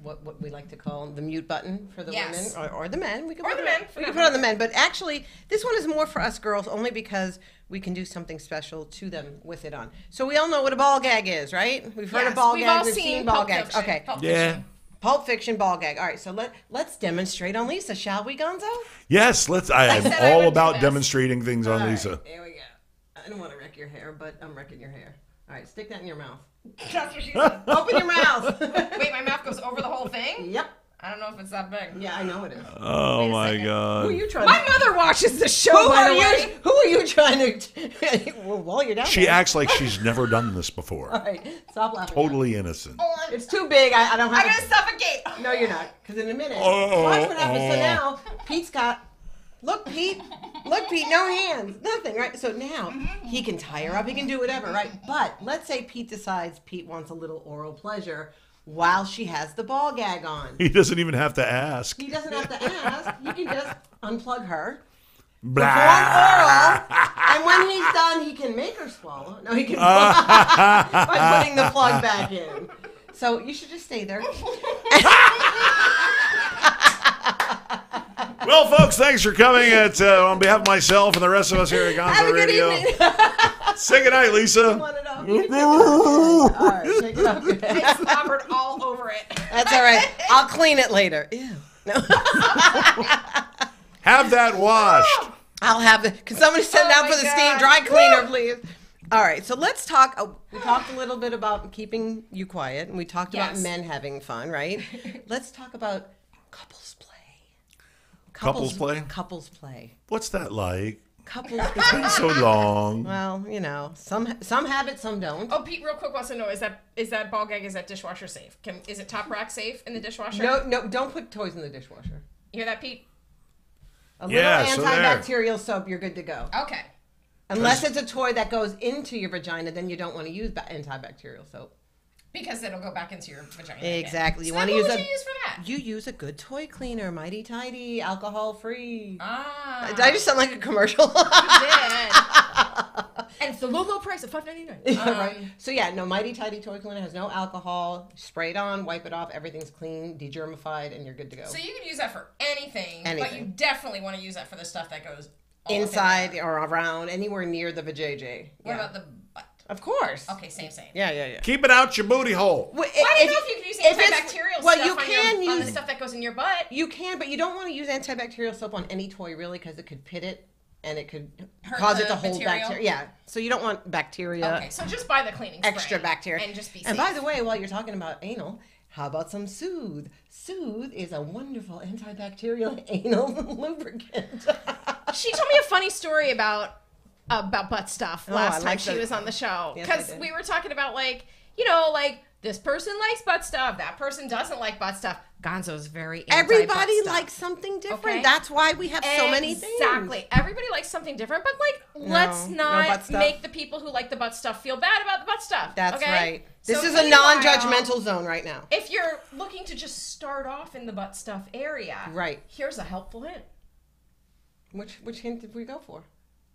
what we like to call the mute button for the Yes. women or the men. We can Or put the it- men, for We can that put it on the men, but actually, this one is more for us girls only because we can do something special to them with it on. So we all know what a ball gag is, right? We've heard Yes, of ball we've gags. all We've seen seen ball Pulp gags. Fiction. Okay. Pulp Yeah. Fiction. Pulp Fiction ball gag. All right, so let's demonstrate on Lisa, shall we, Gonzo? Yes, I said am I all would do about this. demonstrating things on All right, Lisa. here we go. I don't want to wreck your hair, but I'm wrecking your hair. All right, stick that in your mouth. That's what she said. Open your mouth. Wait, my mouth goes over the whole thing? Yep. I don't know if it's that big. Yeah, I know it is. Oh my Who are God. you trying My to... mother watches the show, Who by are the way. you? Who are you trying to... well, while you're down She there. acts like she's never done this All before. right, stop laughing. Totally innocent. It's too big. I don't have I'm going to suffocate. No, you're not. Because in a minute... Oh, watch what happens. So oh. now, Pete's got... Look, Pete. Look, Pete. No hands. Nothing, right? So now, he can tie her up. He can do whatever, right? But let's say Pete decides Pete wants a little oral pleasure while she has the ball gag on. He doesn't even have to ask. He doesn't have to ask. You can just unplug her, Blah. perform oral, and when he's done, he can make her swallow. No, he can by putting the plug back in. So you should just stay there. Well, folks, thanks for coming. On behalf of myself and the rest of us here at Gonzo Radio. Say goodnight, Lisa. All right, take it off. I slobbered all over it. That's all right. I'll clean it later. Ew. No. Have that washed. I'll have it. Can somebody send out for the steam dry cleaner, please? All right, so let's talk. We talked a little bit about keeping you quiet, and we talked about men having fun, right? Let's talk about couples play. Couples play? Couples play. What's that like? Couples It's been so long. Well, you know, some have it, some don't. Oh, Pete, real quick wants to know, is that ball gag, is that dishwasher safe? Is it top rack safe in the dishwasher? No, don't put toys in the dishwasher. You hear that, Pete? A little antibacterial soap, you're good to go. Okay. Unless it's a toy that goes into your vagina, then you don't want to use antibacterial soap. Because it'll go back into your vagina. Exactly. You want to use use what you use for that? You use a good toy cleaner, Mighty Tidy, alcohol free. Ah. Did I just sound like a commercial? You did. And it's the low price of $5.99. Right. So yeah, no, Mighty Tidy toy cleaner has no alcohol. Spray it on, wipe it off, everything's clean, degermified, and you're good to go. So you can use that for anything. But you definitely want to use that for the stuff that goes inside or around, anywhere near the vajayjay. What about the butt? Of course. Okay, same. Yeah. Keep it out your booty hole. Well, I don't know if you can use antibacterial stuff on the stuff that goes in your butt. You can, but you don't want to use antibacterial soap on any toy, really, because it could pit it, and it could cause it to hold bacteria. Yeah, so you don't want bacteria. Okay, so just buy the cleaning spray. Extra bacteria. And just be safe. And by the way, while you're talking about anal, how about some Soothe? Soothe is a wonderful antibacterial anal lubricant. She told me a funny story about butt stuff last time she was on the show. Because we were talking about, like, you know, like, this person likes butt stuff, that person doesn't like butt stuff. Gonzo's very anti-butt Everybody stuff. likes something different. Okay? That's why we have so many things. Exactly. Everybody likes something different, but, like, let's not make the people who like the butt stuff feel bad about the butt stuff. That's okay? right. This So is a non-judgmental zone right now. If you're looking to just start off in the butt stuff area, right, here's a helpful hint. Which hint did we go for?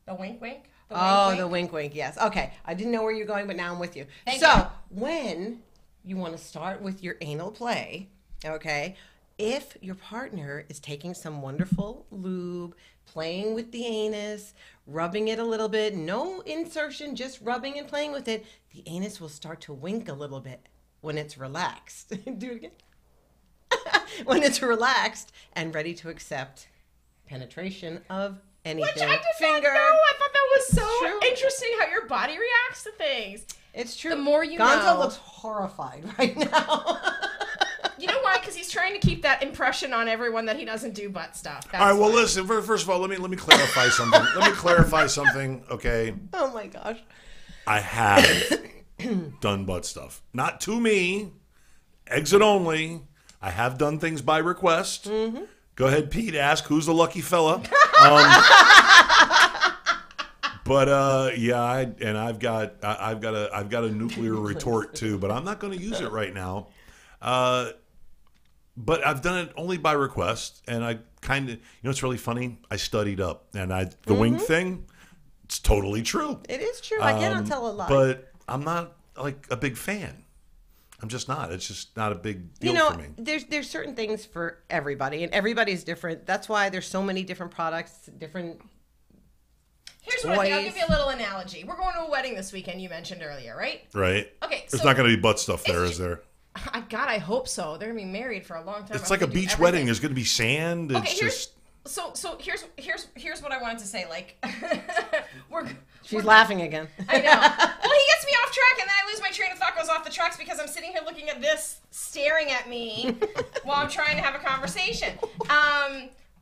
The wink wink. The wink wink, yes. Okay. I didn't know where you're going, but now I'm with you. Thank you. When you want to start with your anal play, okay, if your partner is taking some wonderful lube, playing with the anus, rubbing it a little bit, no insertion, just rubbing and playing with it, the anus will start to wink a little bit when it's relaxed. Do it again. When it's relaxed and ready to accept penetration of anything. Which I did not know. I thought that was so interesting how your body reacts to things. It's true. The more you know. Gonzo looks horrified right now. You know why? Because he's trying to keep that impression on everyone that he doesn't do butt stuff. All right, well, listen, first of all, let me clarify something. Let me clarify something, okay? Oh, my gosh. I have done butt stuff. Not to me. Exit only. I have done things by request. Mm-hmm. Go ahead, Pete. Ask who's the lucky fella. But yeah, I've got a nuclear retort too, but I'm not going to use it right now. But I've done it only by request, and I kind of, it's really funny. I studied up, and the wing thing, it's totally true. It is true. I cannot tell a lie. But I'm not like a big fan. I'm just not. It's just not a big deal for me. There's certain things for everybody, and everybody's different. That's why there's so many different products, different. Here's what I'll give you a little analogy. We're going to a wedding this weekend. You mentioned earlier, right? Right. Okay. There's not going to be butt stuff there, is there? God, I hope so. They're gonna be married for a long time. It's like a beach wedding. There's going to be sand. It's So here's what I wanted to say. Like, she's laughing again. I know. Well, he gets me off track, and then I lose my train of thought. Goes off the tracks because I'm sitting here looking at this, staring at me while I'm trying to have a conversation.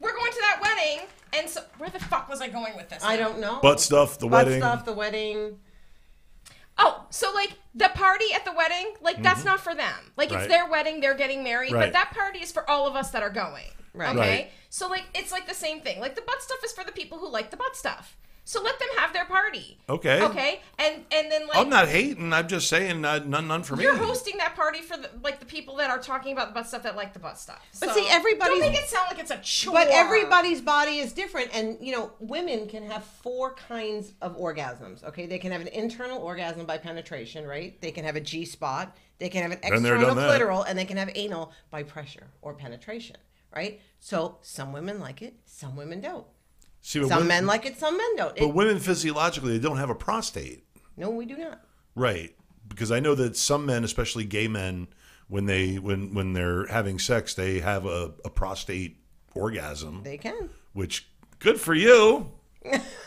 We're going to that wedding, and so where the fuck was I going with this? I don't know. Butt stuff. The wedding. Butt stuff. The wedding. Oh, so like the party at the wedding, like that's not for them. Like it's their wedding, they're getting married, but that party is for all of us that are going. Right. Okay? Right. So like it's like the same thing. Like the butt stuff is for the people who like the butt stuff. So let them have their party. Okay. Okay. And then like I'm not hating. I'm just saying none for me. You're hosting that party for the people that are talking about the butt stuff that like the butt stuff. But so see, everybody's don't make it sound like it's a chore. But everybody's body is different, and women can have 4 kinds of orgasms. Okay, they can have an internal orgasm by penetration, right? They can have a G spot. They can have an external clitoral, and they can have anal by pressure or penetration. right? So some women like it, some women don't. See, some men like it, some men don't. But women physiologically, they don't have a prostate. No, we do not. Right. Because I know that some men, especially gay men, when they're having sex, they have a prostate orgasm. They can. Which, good for you.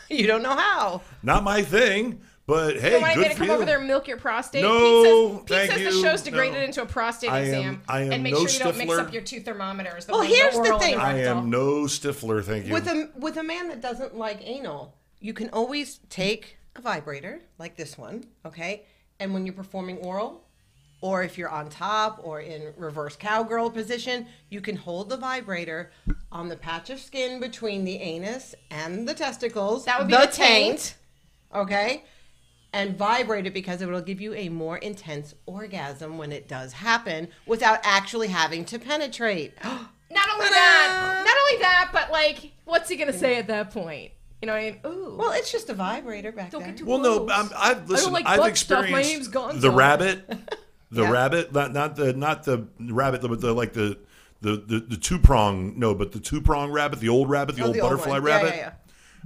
You don't know how. Not my thing, but hey, you want good me to for come you. over there and milk your prostate? No, Pete says you. the show's degraded into a prostate exam. I am and make no sure you don't mix Stifler. up your two thermometers. Well, here's the thing. I am no Stifler, thank you. With a man that doesn't like anal, you can always take a vibrator like this one, okay? And when you're performing oral, or if you're on top or in reverse cowgirl position, you can hold the vibrator on the patch of skin between the anus and the testicles. That would be the taint. Okay? And vibrate it because it will give you a more intense orgasm when it does happen without actually having to penetrate. Not only that, but like, what's he gonna say at that point? You know what I mean? Ooh. Well, it's just a vibrator back there. Well, no, I've experienced the rabbit. The rabbit, not the rabbit, but the the 2-prong rabbit, the old butterfly rabbit. Yeah.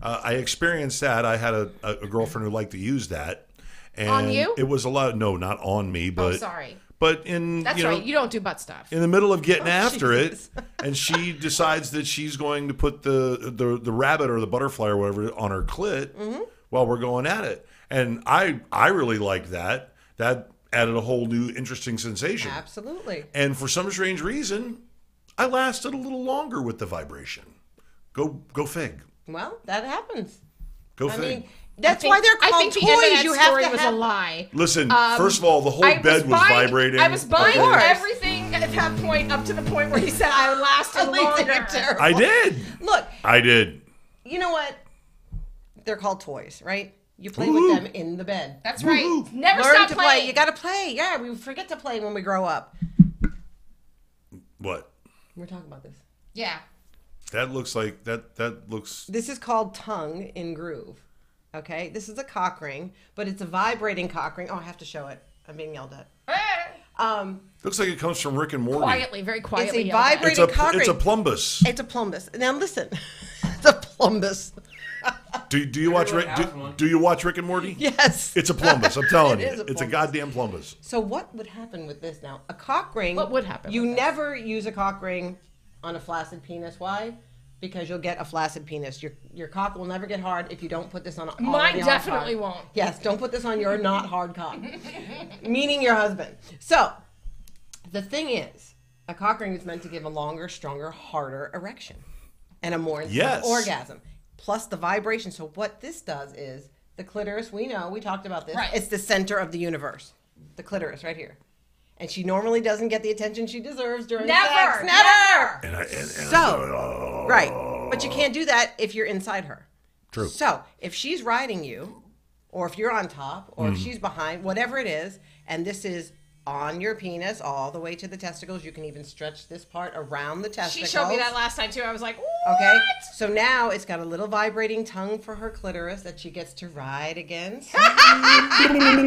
I experienced that. I had a girlfriend who liked to use that. And on you? It was a lot. No, not on me, but. Oh, sorry. But that's right. You don't do butt stuff. In the middle of getting after it, and she decides that she's going to put the rabbit or the butterfly or whatever on her clit while we're going at it, and I really liked that. That added a whole new interesting sensation. Absolutely. And for some strange reason, I lasted a little longer with the vibration. Go fig. Well, that happens. Go fig. I mean, that's why they're called toys. You have to was a lie. Listen, first of all, the whole bed was vibrating. I was buying everything at that point up to the point where he said I lasted longer. I did. Look. I did. You know what? They're called toys, right? You play with them in the bed. That's right. Never Learn stop to playing. play. You got to play. Yeah, we forget to play when we grow up. What? We're talking about this. Yeah. That looks like that looks. This is called tongue in groove. Okay, this is a cock ring, but it's a vibrating cock ring. Oh, I have to show it. I'm being yelled at. Looks like it comes from Rick and Morty. Quietly, very quietly. It's a vibrating cock ring. It's a plumbus. It's a plumbus. Now listen, it's a plumbus. Do you watch Rick? Do you watch Rick and Morty? Yes. It's a plumbus. I'm telling you, it's a plumbus. goddamn plumbus. So what would happen with this now? A cock ring. What would happen? You never use a cock ring on a flaccid penis. Why? Because you'll get a flaccid penis. Your cock will never get hard if you don't put this on a Mine definitely won't. Yes, don't put this on your not hard cock. Meaning your husband. So, the thing is, a cock ring is meant to give a longer, stronger, harder erection. And a more intense orgasm. Plus the vibration. So what this does is, the clitoris, we know, we talked about this. Right. It's the center of the universe. The clitoris right here. And she normally doesn't get the attention she deserves during sex. Never! Right. But you can't do that if you're inside her. True. So, if she's riding you, or if you're on top, or if she's behind, whatever it is, and this is on your penis all the way to the testicles, you can even stretch this part around the testicles. She showed me that last time too. I was like, what? Okay. So now it's got a little vibrating tongue for her clitoris that she gets to ride against. I'm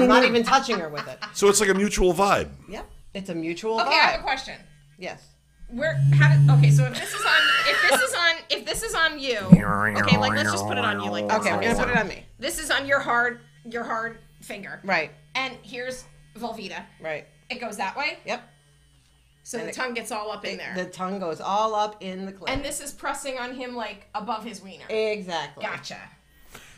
not even touching her with it. So it's like a mutual vibe. Yep. It's a mutual vibe. Okay, I have a question. Yes. So if this is on you, okay, like let's just put it on you like this. Okay, we're gonna put it on me. This is on your hard finger. Right. And here's Velveeta. Right. It goes that way. Yep. So the tongue gets all up in there. The tongue goes all up in the clit. And this is pressing on him like above his wiener. Exactly. Gotcha.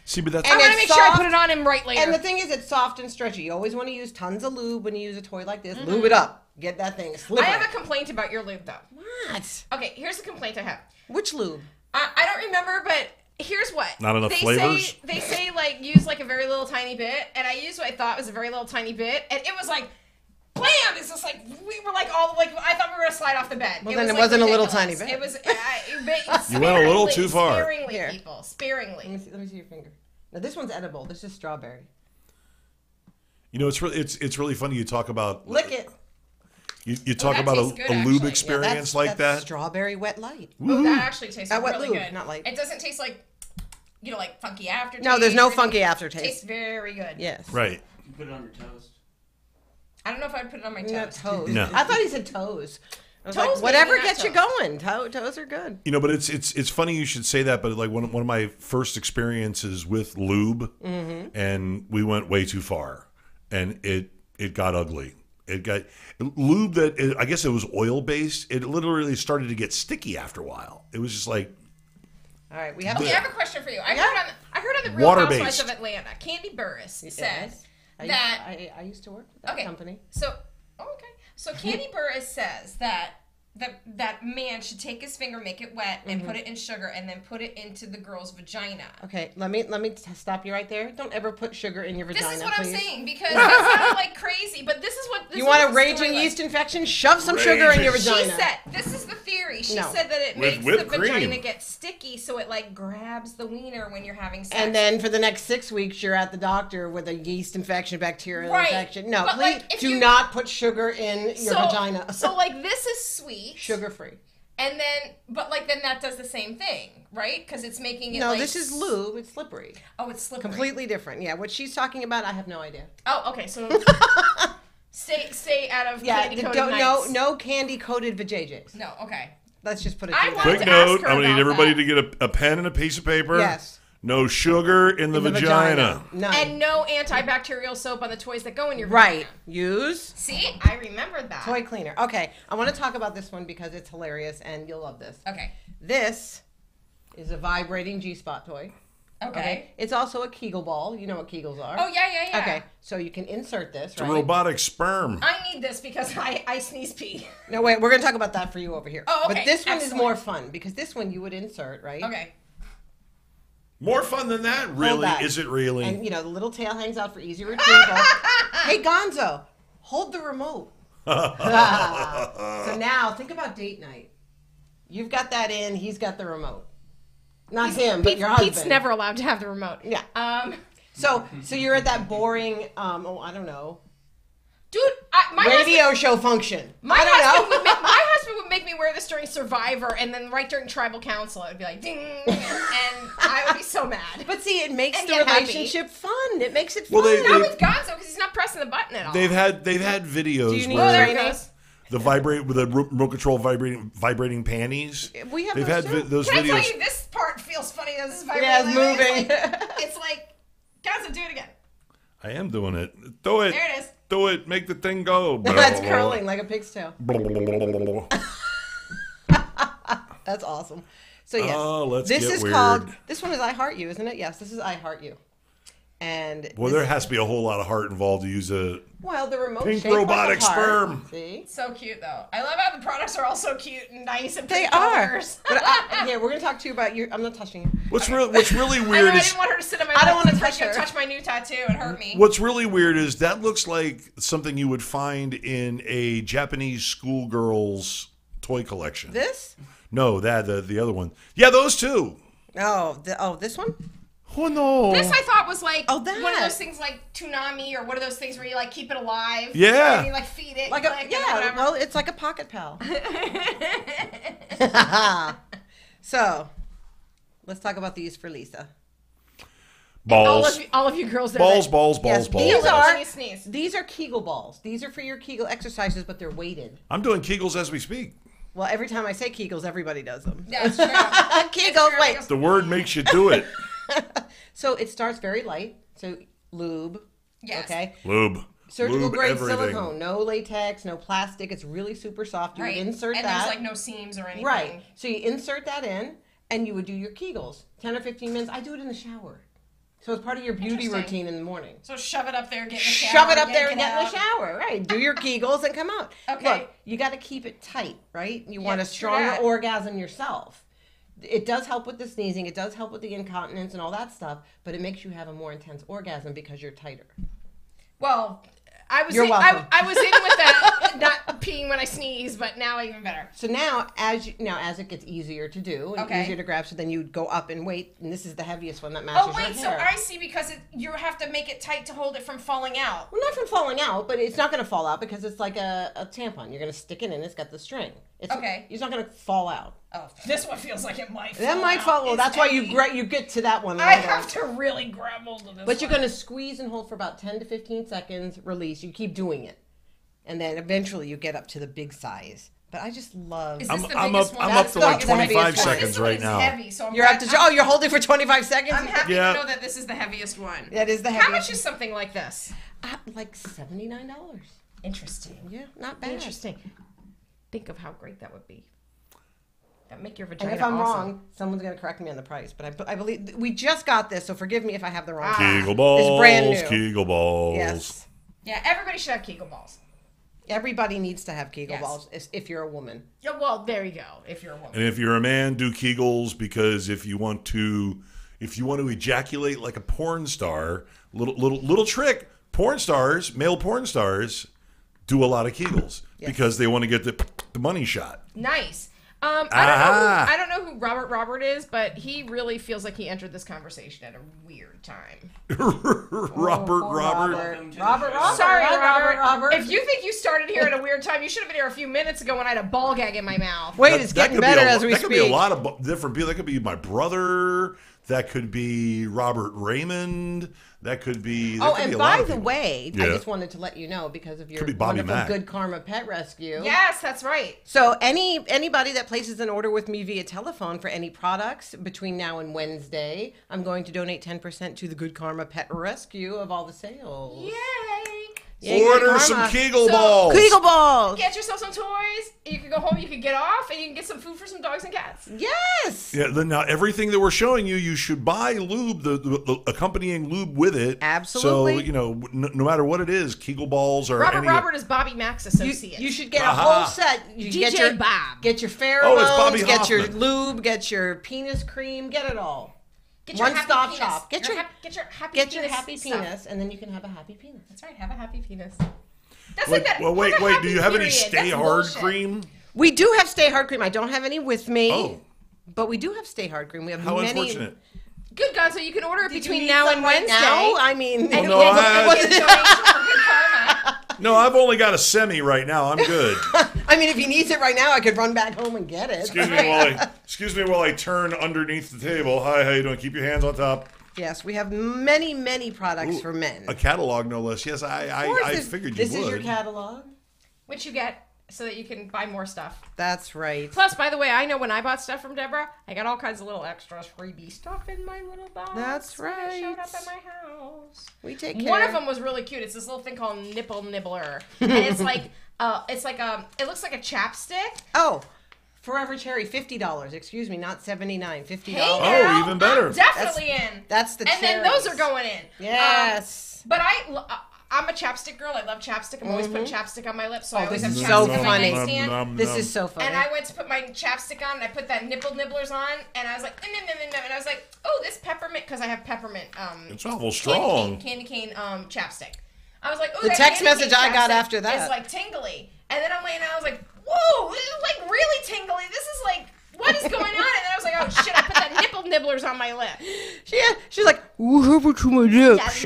See, but that's. I want to make sure I put it on him right later. And the thing is, it's soft and stretchy. You always want to use tons of lube when you use a toy like this. Lube it up. Get that thing slippery. I have a complaint about your lube, though. What? Okay, here's the complaint I have. Which lube? I don't remember, but here's what. Not enough flavors? They say, like, use, like, a very little tiny bit, and I used what I thought was a very little tiny bit, and it was like, blam! It's just like, we were like, all, like, I thought we were going to slide off the bed. Well, then it wasn't a little tiny bit. It was, you went a little too far. Sparingly, Here. people. Sparingly. Let me see your finger. Now, this one's edible. This is strawberry. You know, it's really funny you talk about. Lick it. You talk about a lube experience like that. Strawberry wet light. Oh, that actually tastes really good. Not light. It doesn't taste like, like funky aftertaste. No, there's no funky aftertaste. It tastes very good. Yes. Right. You can put it on your toast. I don't know if I'd put it on my toast. Not toes. No. I thought he said toes. I was like, whatever gets you going. Toes are good. You know, but it's funny you should say that. But like one of my first experiences with lube, and we went way too far, and it got ugly. It got lube that I guess it was oil based. It literally started to get sticky after a while. It was just like. All right, we have a question for you. I heard on the Real Housewives of Atlanta, Candy Burris said that I used to work with that company. So Candy Burris says that that man should take his finger, make it wet, and put it in sugar, and then put it into the girl's vagina. Okay, let me stop you right there. Don't ever put sugar in your vagina. This is what I'm saying, because that sounds like crazy, but this is what you want a raging yeast infection? Shove some sugar in your vagina. She said this is the theory. She said that it makes the vagina get sticky, so it like grabs the wiener when you're having sex. And then for the next 6 weeks, you're at the doctor with a yeast infection, bacterial infection. No, please do not put sugar in your vagina. So like this is sweet. Sugar free. And then, then that does the same thing, right? Because it's making it this is lube. It's slippery. Oh, it's slippery. Completely different. Yeah, what she's talking about, I have no idea. Oh, okay. So stay out of candy-coated nights. No candy-coated vajayjays. No, okay. Let's just put it Quick note, I'm going to need everybody to get a pen and a piece of paper. Yes. No sugar in the vagina. None. And no antibacterial soap on the toys that go in your vagina. Right. Use. See? I remembered that. Toy cleaner. Okay. I want to talk about this one because it's hilarious and you'll love this. Okay. This is a vibrating G-spot toy. Okay. It's also a Kegel ball. You know what Kegels are. Oh, yeah. Okay. So you can insert this, It's a robotic sperm. I need this because I sneeze pee. No, wait. We're going to talk about that for you over here. Oh, okay. But this one is more fun because this one you would insert, right? Okay. More fun than that? Really? Is it really? And, the little tail hangs out for easy retrieval. Hey, Gonzo, hold the remote. So now, think about date night. You've got that in. He's got the remote. Not him, but your husband. Pete's never allowed to have the remote. Yeah. So you're at that boring, I don't know. Dude, my radio show function. My husband would make me wear this during Survivor, and then right during Tribal Council, it would be like ding, and I would be so mad. But see, it makes the relationship fun. It makes it fun. Not with Gonzo because he's not pressing the button at all. They've had videos. Do you need where the remote control vibrating panties. We have those videos. Can I tell you, this part feels funny as it's vibrating. Yeah, it's moving. It's like Gonzo, do it again. I am doing it. Do it. There it is. Do it. Make the thing go. That's curling like a pig's tail. That's awesome. So yes, this is called. This one is I Heart You, isn't it? Yes, this is I Heart You. And there has to be a whole lot of heart involved to use the remote pink robotic sperm. See, so cute though. I love how the products are all so cute and nice and they are. But we're gonna talk to you about your. I'm not touching you. What's really weird I didn't want her to sit on my. I don't want to touch my new tattoo and hurt me. What's really weird is that looks like something you would find in a Japanese schoolgirl's toy collection. This? No, the other one. Yeah, those two. This one. Oh no! This I thought was like one of those things like Toonami or one of those things where you like keep it alive. Yeah. And you like feed it. Well, it's like a pocket pal. So, let's talk about these for Lisa. Balls. All of you girls. Balls. These are Kegel balls. These are for your Kegel exercises, but they're weighted. I'm doing Kegels as we speak. Well, every time I say Kegels, everybody does them. That's true. Kegels, wait. The word makes you do it. So it starts very light. So lube. Yes. Okay. Lube. Surgical grade everything. silicone. No latex, no plastic. It's really super soft. You would insert that. And there's like no seams or anything. Right. So you insert that in and you would do your Kegels. 10 or 15 minutes. I do it in the shower. So it's part of your beauty routine in the morning. So shove it up there, get in the shower. Shove it up there and get in the shower. Right. Do your Kegels and come out. Okay. Look, you got to keep it tight, right? You want a stronger orgasm yourself. It does help with the sneezing. It does help with the incontinence and all that stuff. But it makes you have a more intense orgasm because you're tighter. Well, I was welcome. I was in with that, not peeing when I sneeze, but now even better. So now, as it gets easier to do and easier to grab, so then you go up in weight, and this is the heaviest one that matches your hair. So I see, because you have to make it tight to hold it from falling out. Well, not from falling out, but it's not going to fall out because it's like a tampon. You're going to stick it in. It's got the string. It's not going to fall out. Oh, this one feels like it might fall out. That might fall. Well, that's why you get to that one. I have to really grab hold of this But you're going to squeeze and hold for about 10 to 15 seconds, release. You keep doing it. And then eventually you get up to the big size But I just love. Is this the I'm biggest up. one? I'm up to like That's the 25 heaviest one. seconds This one right is now. Heavy, so You're up to. Oh, you're holding for 25 seconds. I'm happy Yeah. to know that this is the heaviest one. That is the How much heaviest. is something like this? Like $79. Interesting. Yeah, not bad. Interesting. Think of how great that would be. That make your vagina. And if I'm awesome. wrong, someone's going to correct me on the price. But I believe we just got this, so forgive me if I have the wrong. Kegel balls. It's brand new. Kegel balls. Yes. Yeah, everybody should have Kegel balls. Everybody needs to have Kegel Yes. balls if you're a woman. Yeah, well, there you go. If you're a woman. And if you're a man, do Kegels, because if you want to ejaculate like a porn star, little trick. Male porn stars, do a lot of Kegels because they want to get the money shot. Nice. I don't know who Robert is, but he really feels like he entered this conversation at a weird time. Robert. Sorry, Robert. If you think you started here at a weird time, you should have been here a few minutes ago when I had a ball gag in my mouth. Wait, it's getting better as we speak. That could be a lot of different people. That could be my brother. That could be Robert Raymond. That could be. And by the way, I just wanted to let you know because of your wonderful Mac. Good Karma Pet Rescue. Yes, that's right. So anybody that places an order with me via telephone for any products between now and Wednesday, I'm going to donate 10% to the Good Karma Pet Rescue of all the sales. Yay! Order some Kegel balls. Kegel balls. Get yourself some toys. You can go home. You can get off, and you can get some food for some dogs and cats. Yes. Yeah. Now everything that we're showing you, you should buy lube, the accompanying lube with it. Absolutely. So no matter what it is, Kegel balls or Robert is Bobby Mac's associate. You should get a whole set. You DJ Bob. Get your pheromones. it's Bobby get your Hoffman. lube. Get your penis cream. Get it all. Get your One-stop happy shop. penis. Get your happy penis, and then you can have a happy penis. That's right. Have a happy penis. Wait. Do you have any Stay Hard cream? We do have Stay Hard cream. I don't have any with me. Oh. But we do have Stay Hard cream. We have How many. unfortunate. Good God, so you can order it Did between you now need and some right Wednesday. now? I mean, And no, you can get a donation for Good Karma. No, I've only got a semi right now. I'm good. I mean, if he needs it right now, I could run back home and get it. Excuse me while I turn underneath the table. Hi, how you doing? Keep your hands on top. Yes, we have many, many products for men. A catalog, no less. Yes, I figured you would. This is your catalog. Which you get so that you can buy more stuff. That's right. Plus, by the way, I know when I bought stuff from Debra, I got all kinds of little extra freebie stuff in my little box. That's when right. it showed up at my house. We take care. One of them was really cute. It's this little thing called Nipple Nibbler, and it looks like a chapstick. Oh, Forever Cherry, $50. Excuse me, not $79. $50. Hey, girl, oh, even better. I'm definitely in. That's the and then those are going in. Yes. But I'm a chapstick girl. I love chapstick. I'm always putting chapstick on my lips, so I always have is chapstick so on my funny. nightstand. This is so funny. And I went to put my chapstick on, and I put that nipple nibblers on, and I was like, and I was like, oh, this peppermint, because I have peppermint. It's awful strong. Candy cane chapstick. I was like, oh, the that text candy message cane I got chapstick after that. is like tingly. And then I'm laying down, I was like, whoa, this is like really tingly. This is like, what is going on? And then I was like, oh shit, I put that nipple nibblers on my lip. She's like, what happened to my lips?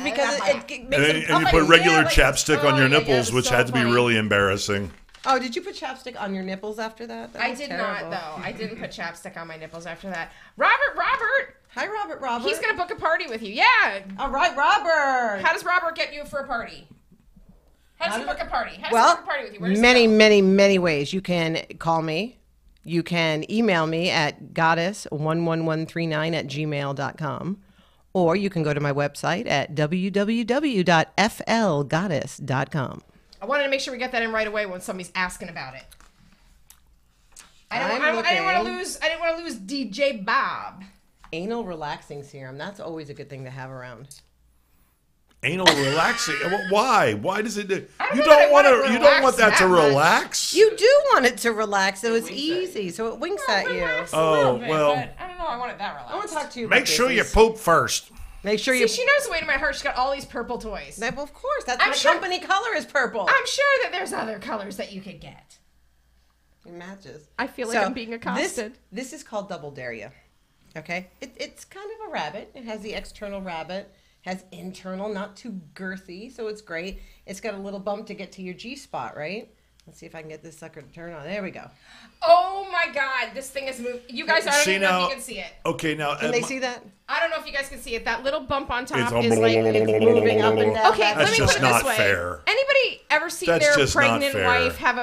Because it makes And you put regular chapstick on your nipples, which so had to be funny. really embarrassing. Oh, did you put chapstick on your nipples after that? I did not, though. I didn't put chapstick on my nipples after that. Robert! Hi, Robert. He's going to book a party with you. Yeah. All right, Robert. How does Robert get you for a party? How does he book a party? How does he Well, book a party with you? Where does he many, go? many, many ways. You can call me. You can email me at goddess11139@gmail.com. Or you can go to my website at www.flgoddess.com. I wanted to make sure we get that in right away when somebody's asking about it. I didn't want to lose DJ Bob. Anal relaxing serum. That's always a good thing to have around. Anal relaxing. Why? Why does it? You know don't want that I to. wanna You don't want relax that to that much. relax. You do want it to relax, so it's easy. So it winks at you. Relax a Oh, little bit, well. but I don't know. I want it that relaxed. I want to talk to you. Make about sure you this. poop first. Make sure See, you. she knows the way to my heart. She's got all these purple toys. Well, of course, that's I'm my sure- company color is purple. I'm sure that there's other colors that you could get. It matches. I feel like I'm being accosted. This is called Double Daria. Okay, it's kind of a rabbit. It has the external rabbit, has internal, not too girthy, so it's great. It's got a little bump to get to your G spot, right? Let's see if I can get this sucker to turn on. There we go. Oh my God, this thing is moving. You guys, I don't even know if you can see it. Okay, now Can they see that? I don't know if you guys can see it. That little bump on top It's is like moving up and down. Okay, That's let me just put it not this way. fair. Anybody ever seen That's their just not pregnant fair. wife have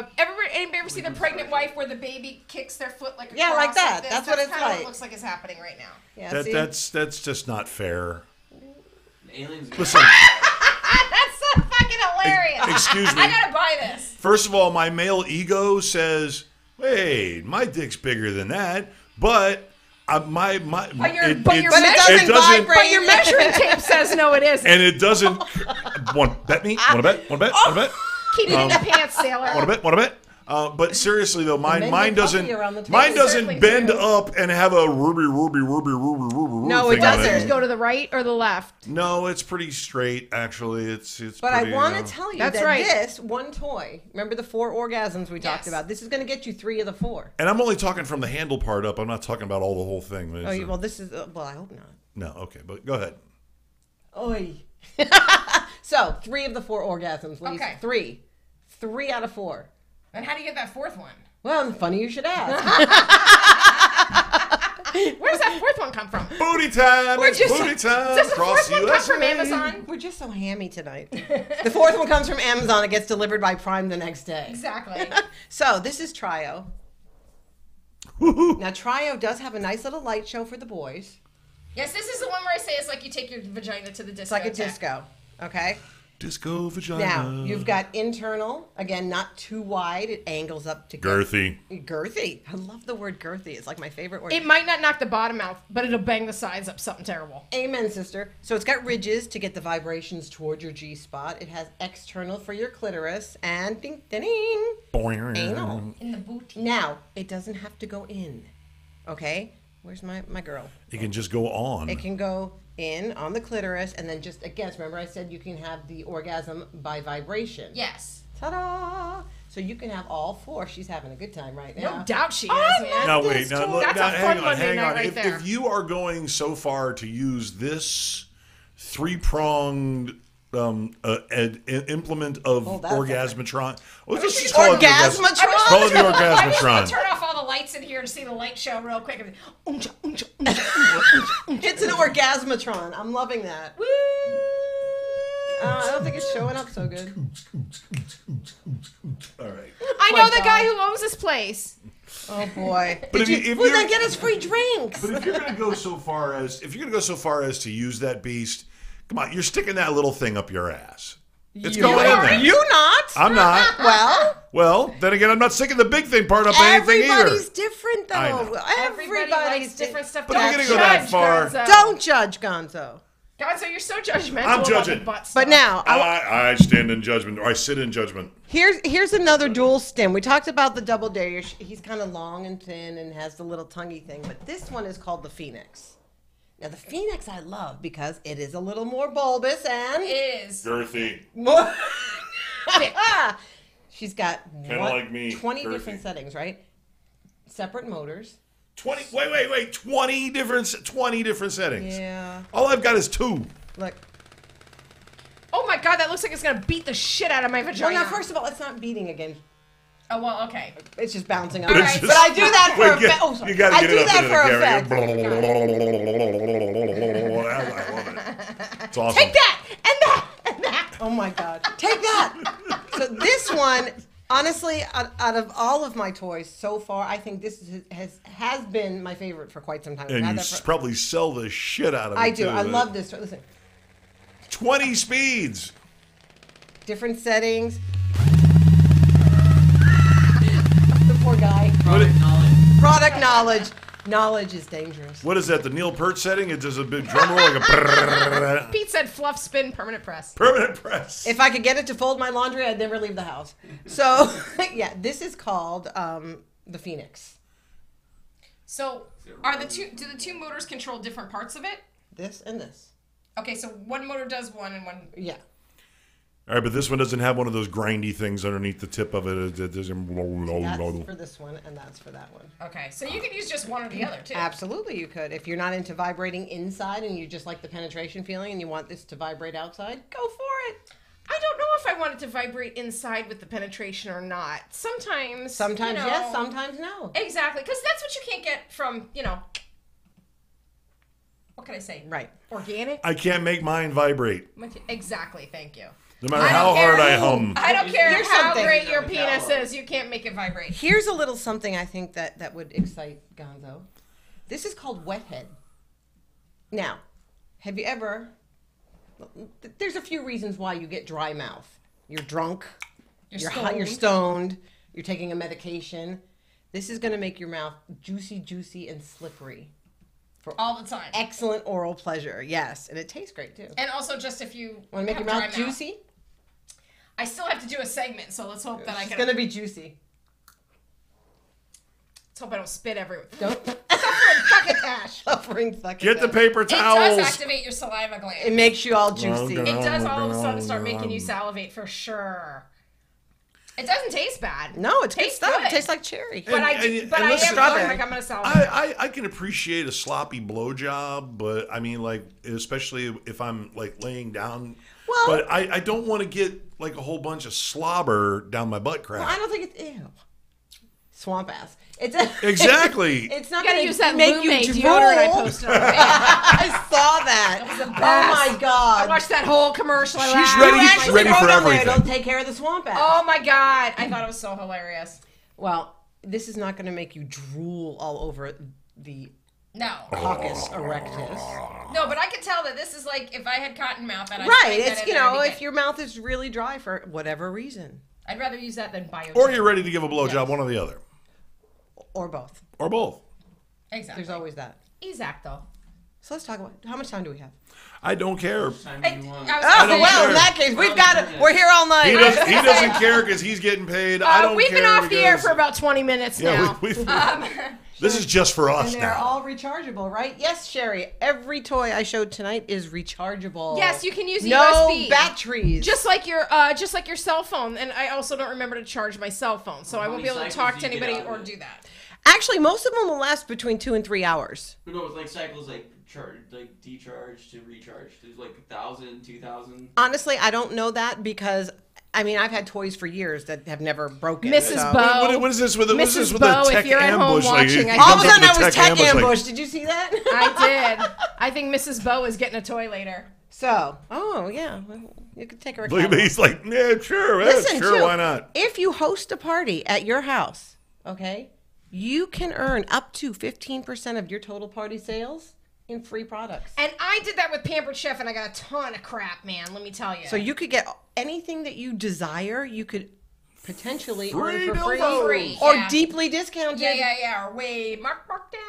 anybody ever see the pregnant wife where the baby kicks their foot like Yeah, like that. Like that's what it's like. It looks like it's happening right now. Yeah, that's just not fair. Aliens. Listen. That's so fucking hilarious. Excuse me. I gotta buy this. First of all, my male ego says, "Wait, my dick's bigger than that," but your measuring tape says no, it isn't. And it doesn't. Bet me? Want to bet? Keep it in the pants, sailor. Want to bet? But seriously though, mine doesn't bend up and have a ruby. No, it doesn't. Go to the right or the left. No, it's pretty straight actually. It's. But pretty, I want to tell you that right. this one toy. Remember the 4 orgasms we talked about. This is going to get you 3 of the 4. And I'm only talking from the handle part up. I'm not talking about the whole thing. Well, this is. Well, I hope not. No, okay, but go ahead. Oi. So 3 of the 4 orgasms. Ladies. Okay. 3 out of 4. And how do you get that 4th one? Well, funny you should ask. Where's that 4th one come from? Booty time! Booty time! Does the 4th one come from Amazon? We're just so hammy tonight. The 4th one comes from Amazon. It gets delivered by Prime the next day. Exactly. So this is Trio. Now Trio does have a nice little light show for the boys. Yes, this is the one where I say it's like you take your vagina to the disco. It's like a disco. Okay. Disco vagina. Now, you've got internal, again, not too wide. It angles up to girthy. Girthy. I love the word girthy. It's like my favorite word. It might not knock the bottom out, but it'll bang the sides up something terrible. Amen, sister. So it's got ridges to get the vibrations toward your G-spot. It has external for your clitoris and ding, ding, ding. Anal. In the booty. Now, it doesn't have to go in. Okay? Where's my girl? It can just go on. It can go in on the clitoris and then just again, remember I said you can have the orgasm by vibration. Yes. Ta-da! So you can have all 4. She's having a good time right now. No doubt she is, man. Now wait, hang on. Right there. If you are going so far to use this 3-pronged implement of orgasmatron. Well, this is orgasmatron. Call it the orgasmatron. Turn off all the lights in here to see the light show real quick. It's an orgasmatron. I'm loving that. Woo! I don't think it's showing up so good. All right. I know the guy who owns this place. Oh boy! But who's gonna get us free drinks? But if you're gonna go so far as to use that beast, come on, you're sticking that little thing up your ass. It's going in there. You not? I'm not. Well, then again, I'm not sticking the big thing part up anything either. Everybody's different, though. Everybody's different stuff. But I'm gonna go that far. Don't judge, Gonzo. Gonzo, you're so judgmental. I'm judging. But now I stand in judgment, or I sit in judgment. Here's another dual stem. We talked about the double dare. He's kind of long and thin and has the little tonguey thing, but this one is called the Phoenix. Now, the Phoenix I love because it is a little more bulbous and... It is. Girthy. More... She's got 20 girthy. Different settings, right? Separate motors. 20 20 different settings. Yeah. All I've got is 2. Look. Oh my god, that looks like it's going to beat the shit out of my vagina. Well, now, first of all, it's not beating again. Oh, well, okay. It's just bouncing up. All right. But I do that for effect. Oh, sorry. You gotta get it up into the effect. I love it. It's awesome. Take that! And that! And that! Oh my god. Take that! So this one, honestly, out of all of my toys so far, I think this has been my favorite for quite some time. And you probably sell the shit out of it. I do. I love this. Listen. 20 speeds. Different settings. Poor guy. Product knowledge. Knowledge is dangerous. What is that? The Neil Peart setting? It does a big drum roll like a. Pete said fluff spin permanent press. Permanent press. If I could get it to fold my laundry, I'd never leave the house. So yeah, this is called the Phoenix. So do the two motors control different parts of it? This and this. Okay, so one motor does one and one. Yeah. All right, but this one doesn't have one of those grindy things underneath the tip of it. That's for this one, and that's for that one. Okay, so you could use just one or the other, too. Absolutely, you could. If you're not into vibrating inside and you just like the penetration feeling and you want this to vibrate outside, go for it. I don't know if I want it to vibrate inside with the penetration or not. Sometimes yes, sometimes no. Exactly, because that's what you can't get from, what can I say? Right. Organic? I can't make mine vibrate. Exactly, thank you. No matter how hard I hum. I don't care how great your penis is. You can't make it vibrate. Here's a little something I think that would excite Gonzo. This is called wet head. Now, have you ever... There's a few reasons why you get dry mouth. You're drunk. You're hot. You're stoned. You're taking a medication. This is going to make your mouth juicy, and slippery. For all the time. Excellent oral pleasure. Yes. And it tastes great, too. And also just if you want to make your mouth juicy? I still have to do a segment, so let's hope that I can... It's going to be juicy. Let's hope I don't spit everywhere. Don't. Suffering succotash. Get the paper towels. It does activate your saliva gland. It makes you all juicy. It does all of a sudden start making you salivate for sure. It doesn't taste bad. No, it tastes good stuff. It tastes like cherry. But I am feeling like I'm going to salivate. I can appreciate a sloppy blowjob, but I mean, like, especially if I'm like laying down. Well, but I don't want to get like a whole bunch of slobber down my butt crack. Well, I don't think it's ew. Swamp ass. It's exactly. It's not going to use that make you deodorant I posted on I saw that. That was the best. Oh my god! I watched that whole commercial. She's ready for everything. Don't take care of the swamp ass. Oh my god! I thought it was so hilarious. Well, this is not going to make you drool all over the coccus erectus. No, but I can tell that this is like if I had cotton mouth. And right. It's if your mouth is really dry for whatever reason. I'd rather use that than bio. Or you're ready to give a blowjob, one or the other. Or both. Or both. Exactly. There's always that. Exacto. So let's talk about how much time do we have? I don't care. In that case, we're here all night. He doesn't care because he's getting paid. I don't care. We've been off the air for about 20 minutes now. This is just for us and they're all rechargeable, right? Yes, Sherry. Every toy I showed tonight is rechargeable. Yes, you can use USB. No batteries. Just like your cell phone. And I also don't remember to charge my cell phone, so I won't be able to talk to anybody or do that. Actually, most of them will last between 2 and 3 hours. No, it's like cycles like decharge to recharge. There's like 1,000, 2,000. Honestly, I don't know that because I mean I've had toys for years that have never broken. Mrs. Bo. What is this with Mrs. the Bo, tech if you're ambush? at home watching, all of a sudden I was tech ambush. Did you see that? I did. I think Mrs. Bo is getting a toy later. So, yeah, well, you could take her. Look at me, he's like, yeah, sure, Listen, sure, why not? If you host a party at your house, okay, you can earn up to 15% of your total party sales in free products. And I did that with Pampered Chef, and I got a ton of crap, man. Let me tell you. So you could get anything that you desire. You could potentially earn for free, or deeply discounted. Yeah. Or way mark down.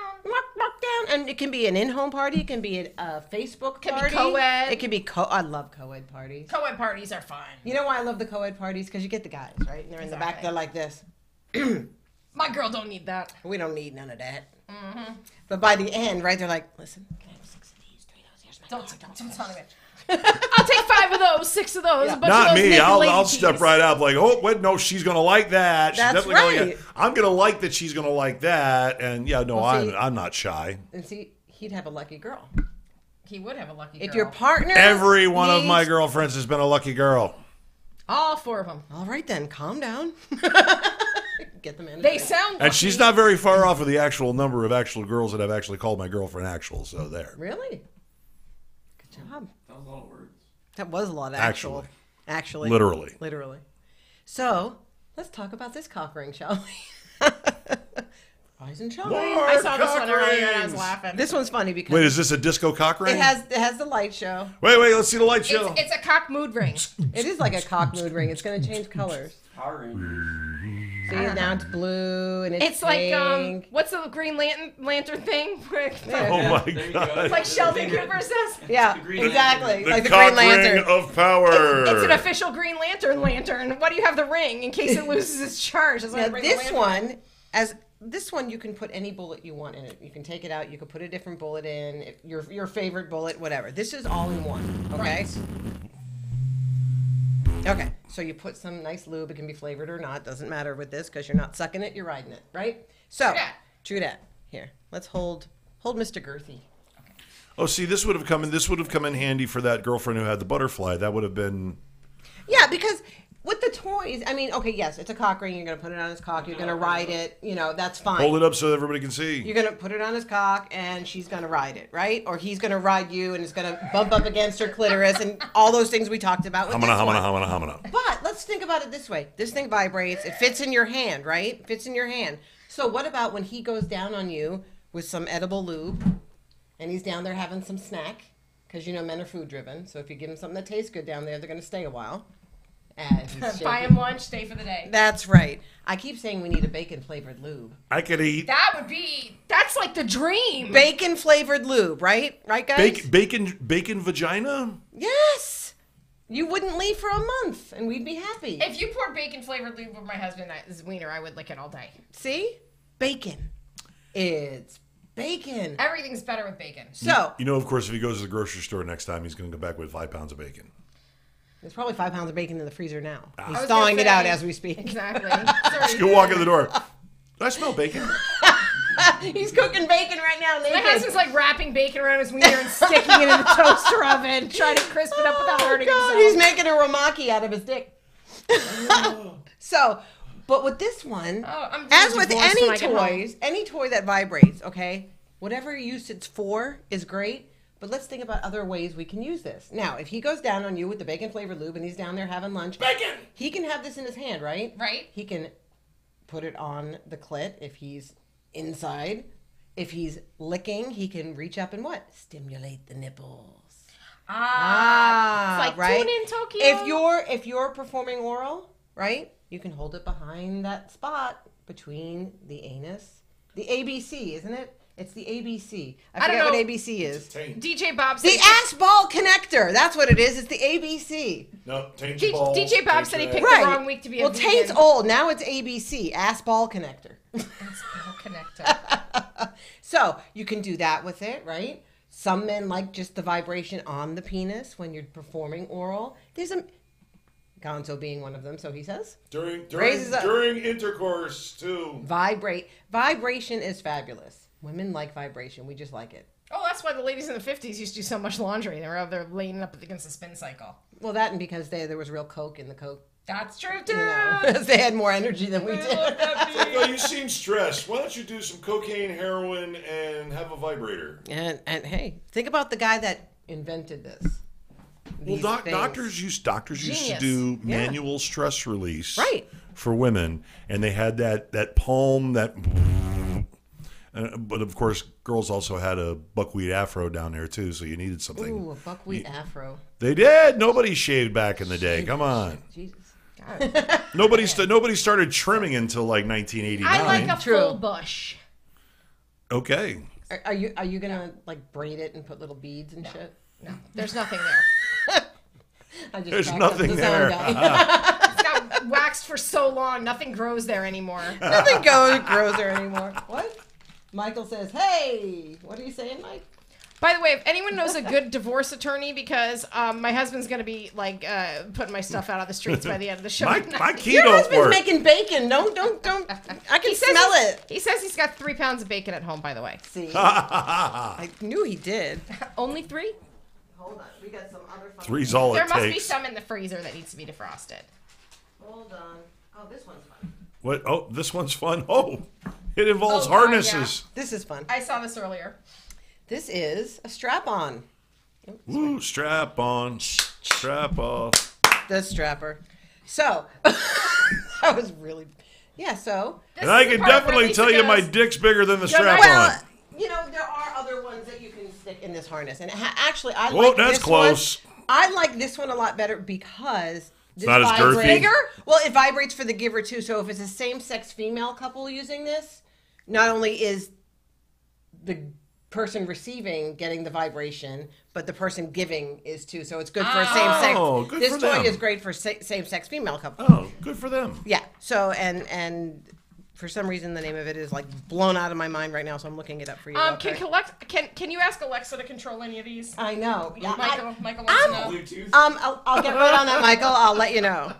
And it can be an in-home party. It can be a Facebook party. It can be co-ed. It can be I love co-ed parties. Co-ed parties are fun. You know why I love the co-ed parties? Because you get the guys, right? And they're in the back. They're like this. My girl don't need that. We don't need none of that. Mm-hmm. But by the end, right, they're like, listen, can I have 6 of these, 3 of those? Here's my Don't tell me. I'll take 5 of those, 6 of those. Yeah. A bunch Not of those me. I'll teas. step right up like, oh, wait, no, she's going to like that. She's That's definitely right. I'm going to like that she's going to like that. And yeah, no, I'm not shy. And see, he'd have a lucky girl. He would have a lucky girl. If your partner Every one of my girlfriends has been a lucky girl. All 4 of them. All right, then. Calm down. Get them in. They sound lucky. And she's not very far off of the actual number of actual girls that I've actually called my girlfriend actual, so there. Really? Good job. That was a lot of words. That was a lot of actual. Actually. Literally. So, let's talk about this cock ring, shall we? Rise and shine. I saw this one earlier and I was laughing. This one's funny because... Wait, is this a disco cock ring? It has the light show. Wait, let's see the light show. It's a cock mood ring. It is like a cock mood ring. It's going to change colors. Power Rangers. See, now it's blue and it's like pink. what's the Green Lantern thing? Oh my god! It's like Sheldon Cooper says. Yeah, exactly. The like the cock Green Lantern ring of power. It's an official Green Lantern. Why do you have the ring in case it loses its charge? Now this one you can put any bullet you want in it. You can take it out. You can put a different bullet in. Your favorite bullet, whatever. This is all in one. Okay. Right. Okay, so you put some nice lube. It can be flavored or not. Doesn't matter with this because you're not sucking it. You're riding it, right? So, true that. Here, let's hold Mr. Girthy. Okay. Oh, see, this would have come in handy for that girlfriend who had the butterfly. That would have been. Yeah, because with the toys, I mean, okay, yes, it's a cock ring. You're going to put it on his cock. You're going to ride it. You know, that's fine. Hold it up so everybody can see. You're going to put it on his cock, and she's going to ride it, right? Or he's going to ride you, and it's going to bump up against her clitoris, and all those things we talked about. Hamana. But let's think about it this way. This thing vibrates. It fits in your hand, right? It fits in your hand. So what about when he goes down on you with some edible lube, and he's down there having some snack? Because, you know, men are food-driven. So if you give them something that tastes good down there, they're going to stay a while. Buy him lunch, stay for the day. That's right. I keep saying we need a bacon-flavored lube. I could eat. That's like the dream. Bacon-flavored lube, right? Right, guys? Bacon vagina? Yes. You wouldn't leave for a month, and we'd be happy. If you poured bacon-flavored lube over my husband's wiener, I would lick it all day. See? Bacon. It's bacon. Everything's better with bacon. So, you know, of course, if he goes to the grocery store next time, he's going to go back with 5 pounds of bacon. There's probably 5 pounds of bacon in the freezer now. He's thawing it out as we speak. Exactly. Just go walk in the door. Do I smell bacon? He's cooking bacon right now. My husband's like wrapping bacon around his wiener and sticking it in the toaster oven, trying to crisp it up without hurting himself. He's making a ramaki out of his dick. So, but with this one, as with any toy that vibrates, okay, whatever use it's for is great. But let's think about other ways we can use this. Now, if he goes down on you with the bacon-flavored lube and he's down there having lunch, he can have this in his hand, right? Right. He can put it on the clit if he's inside. If he's licking, he can reach up and what? Stimulate the nipples. It's like right? Tune in Tokyo. If you're performing oral, right? You can hold it behind that spot between the anus. The ABC, isn't it? It's the ABC. I forget what ABC is. DJ Bob said the ass ball connector. That's what it is. It's the ABC. No, taint balls. DJ Bob said he picked the wrong week to be a vegan. Well, taint's old. Now it's ABC. Ass ball connector. Ass ball connector. So you can do that with it, right? Some men like just the vibration on the penis when you're performing oral. There's a Gonzo being one of them, so he says. During intercourse too. Vibration is fabulous. Women like vibration. We just like it. Oh, that's why the ladies in the 50s used to do so much laundry. They were out there laying up against the spin cycle. Well, that and because there was real coke in the coke. That's true, too. You know, they had more energy than we did. No, you seem stressed. Why don't you do some cocaine, heroin, and have a vibrator? And hey, think about the guy that invented this. Well, doctors used to do manual stress release for women, and they had that palm that. But of course, girls also had a buckwheat afro down there too, so you needed something. Ooh, a buckwheat afro. They did. Nobody shaved back in the day. Come on. Jesus. Nobody started trimming until like 1989. I like a full bush. Okay. Are you gonna like braid it and put little beads and shit? No, there's nothing there. There's nothing there. It's got waxed for so long, nothing grows there anymore. Nothing grows there anymore. What? Michael says, "Hey, what are you saying, Mike?" By the way, if anyone knows a good divorce attorney, because my husband's going to be like putting my stuff out on the streets by the end of the show. My key Your don't husband's work. making bacon. Don't. I can smell it. He says he's got 3 pounds of bacon at home, by the way. See, I knew he did. Only 3? Hold on, we got some other fun. 3's all it takes. There must be some in the freezer that needs to be defrosted. Hold on. Oh, this one's fun. What? Oh, this one's fun. Oh, it involves harnesses. Yeah. This is fun. I saw this earlier. This is a strap-on. Ooh, strap on, strap off. The strapper. So, that was really... Yeah, so... And I can definitely tell you my dick's bigger than the strap-on. Well, you know, there are other ones that you can stick in this harness. And actually, I like that's this close. one. I like this one a lot better because... It's not as girthy. Bigger? Well, it vibrates for the giver, too. So if it's a same-sex female couple using this, not only is the person receiving getting the vibration, but the person giving is too. So it's good for same-sex. Oh, good this for toy them. is great for same-sex female couple. Oh, good for them. Yeah. So, and for some reason, the name of it is like blown out of my mind right now, so I'm looking it up for you. Can you ask Alexa to control any of these? I know. Yeah, Michael wants to know. Bluetooth. I'll get right on that, Michael. I'll let you know.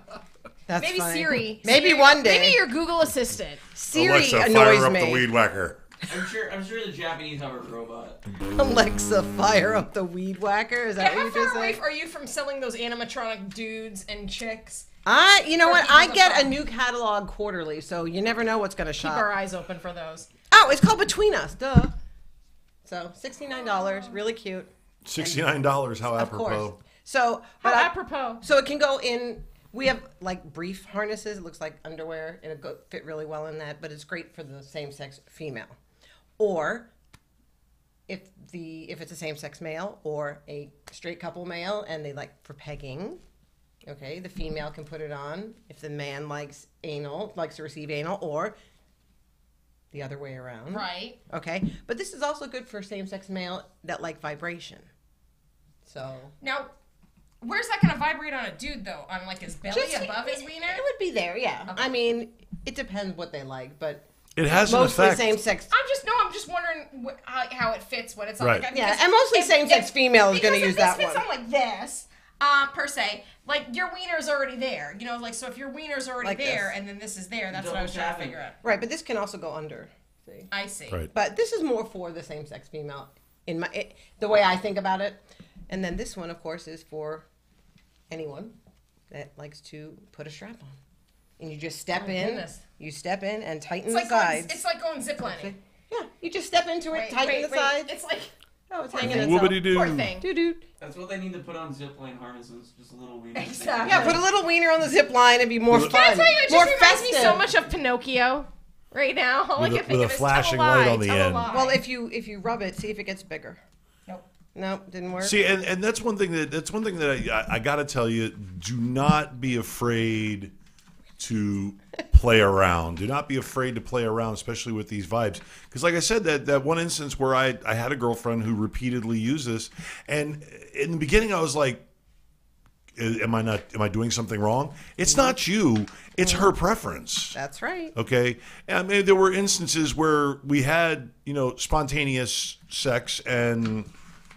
That's maybe funny. Siri. Maybe one day. Maybe your Google Assistant. Siri Alexa, annoys fire up me. the weed whacker. I'm sure the Japanese have a robot. Alexa, fire up the weed whacker. Is that what How you far just away said? are you from selling those animatronic dudes and chicks You know what? I get a new catalog quarterly, so you never know what's going to shop. Keep our eyes open for those. Oh, it's called Between Us. Duh. So $69, really cute. $69. How apropos. Of course. So, apropos. So it can go in. We have like brief harnesses. It looks like underwear. It'll fit really well in that, but it's great for the same-sex female. Or if it's a same-sex male or a straight couple male, and they like for pegging. Okay, the female can put it on if the man likes to receive anal, or the other way around. Right. Okay, but this is also good for same-sex male that like vibration. So now, where's that going to vibrate on a dude though? On like his belly, above his wiener? It would be there, yeah. Okay. I mean, it depends what they like, but it has mostly an effect. Same-sex. I'm just wondering how it fits when it's on. Right. Like, yeah, and mostly same-sex female is going to use that one. Because if this fits on like this. Per se, like your wiener's already there, you know, like so if your wiener's already like there and then this is there, that's what I was trying to figure out. Right, but this can also go under. See? I see. Right. But this is more for the same-sex female the way I think about it. And then this one, of course, is for anyone that likes to put a strap on. And you just step in. Goodness. You step in and tighten the sides. It's like going ziplining. Yeah, you just step into it, tighten the sides. It's like it's hanging itself. Whoopity-doo. Poor thing. Doo-doo. That's what they need to put on zipline harnesses, just a little wiener. Exactly. Yeah, put a little wiener on the zip line and be more fun. Can I tell you, it more just reminds festive. me so much of Pinocchio right now. All I can think with of a is flashing tell a lie, light on the tell a end. lie. Well, if you rub it, see if it gets bigger. Nope, didn't work. See, and that's one thing that I got to tell you. Do not be afraid to play around. Do not be afraid to play around, especially with these vibes. Because, like I said, that one instance where I had a girlfriend who repeatedly used this, and in the beginning I was like, "Am I doing something wrong?" It's not you. It's her preference. That's right. Okay. And I mean, there were instances where we had spontaneous sex and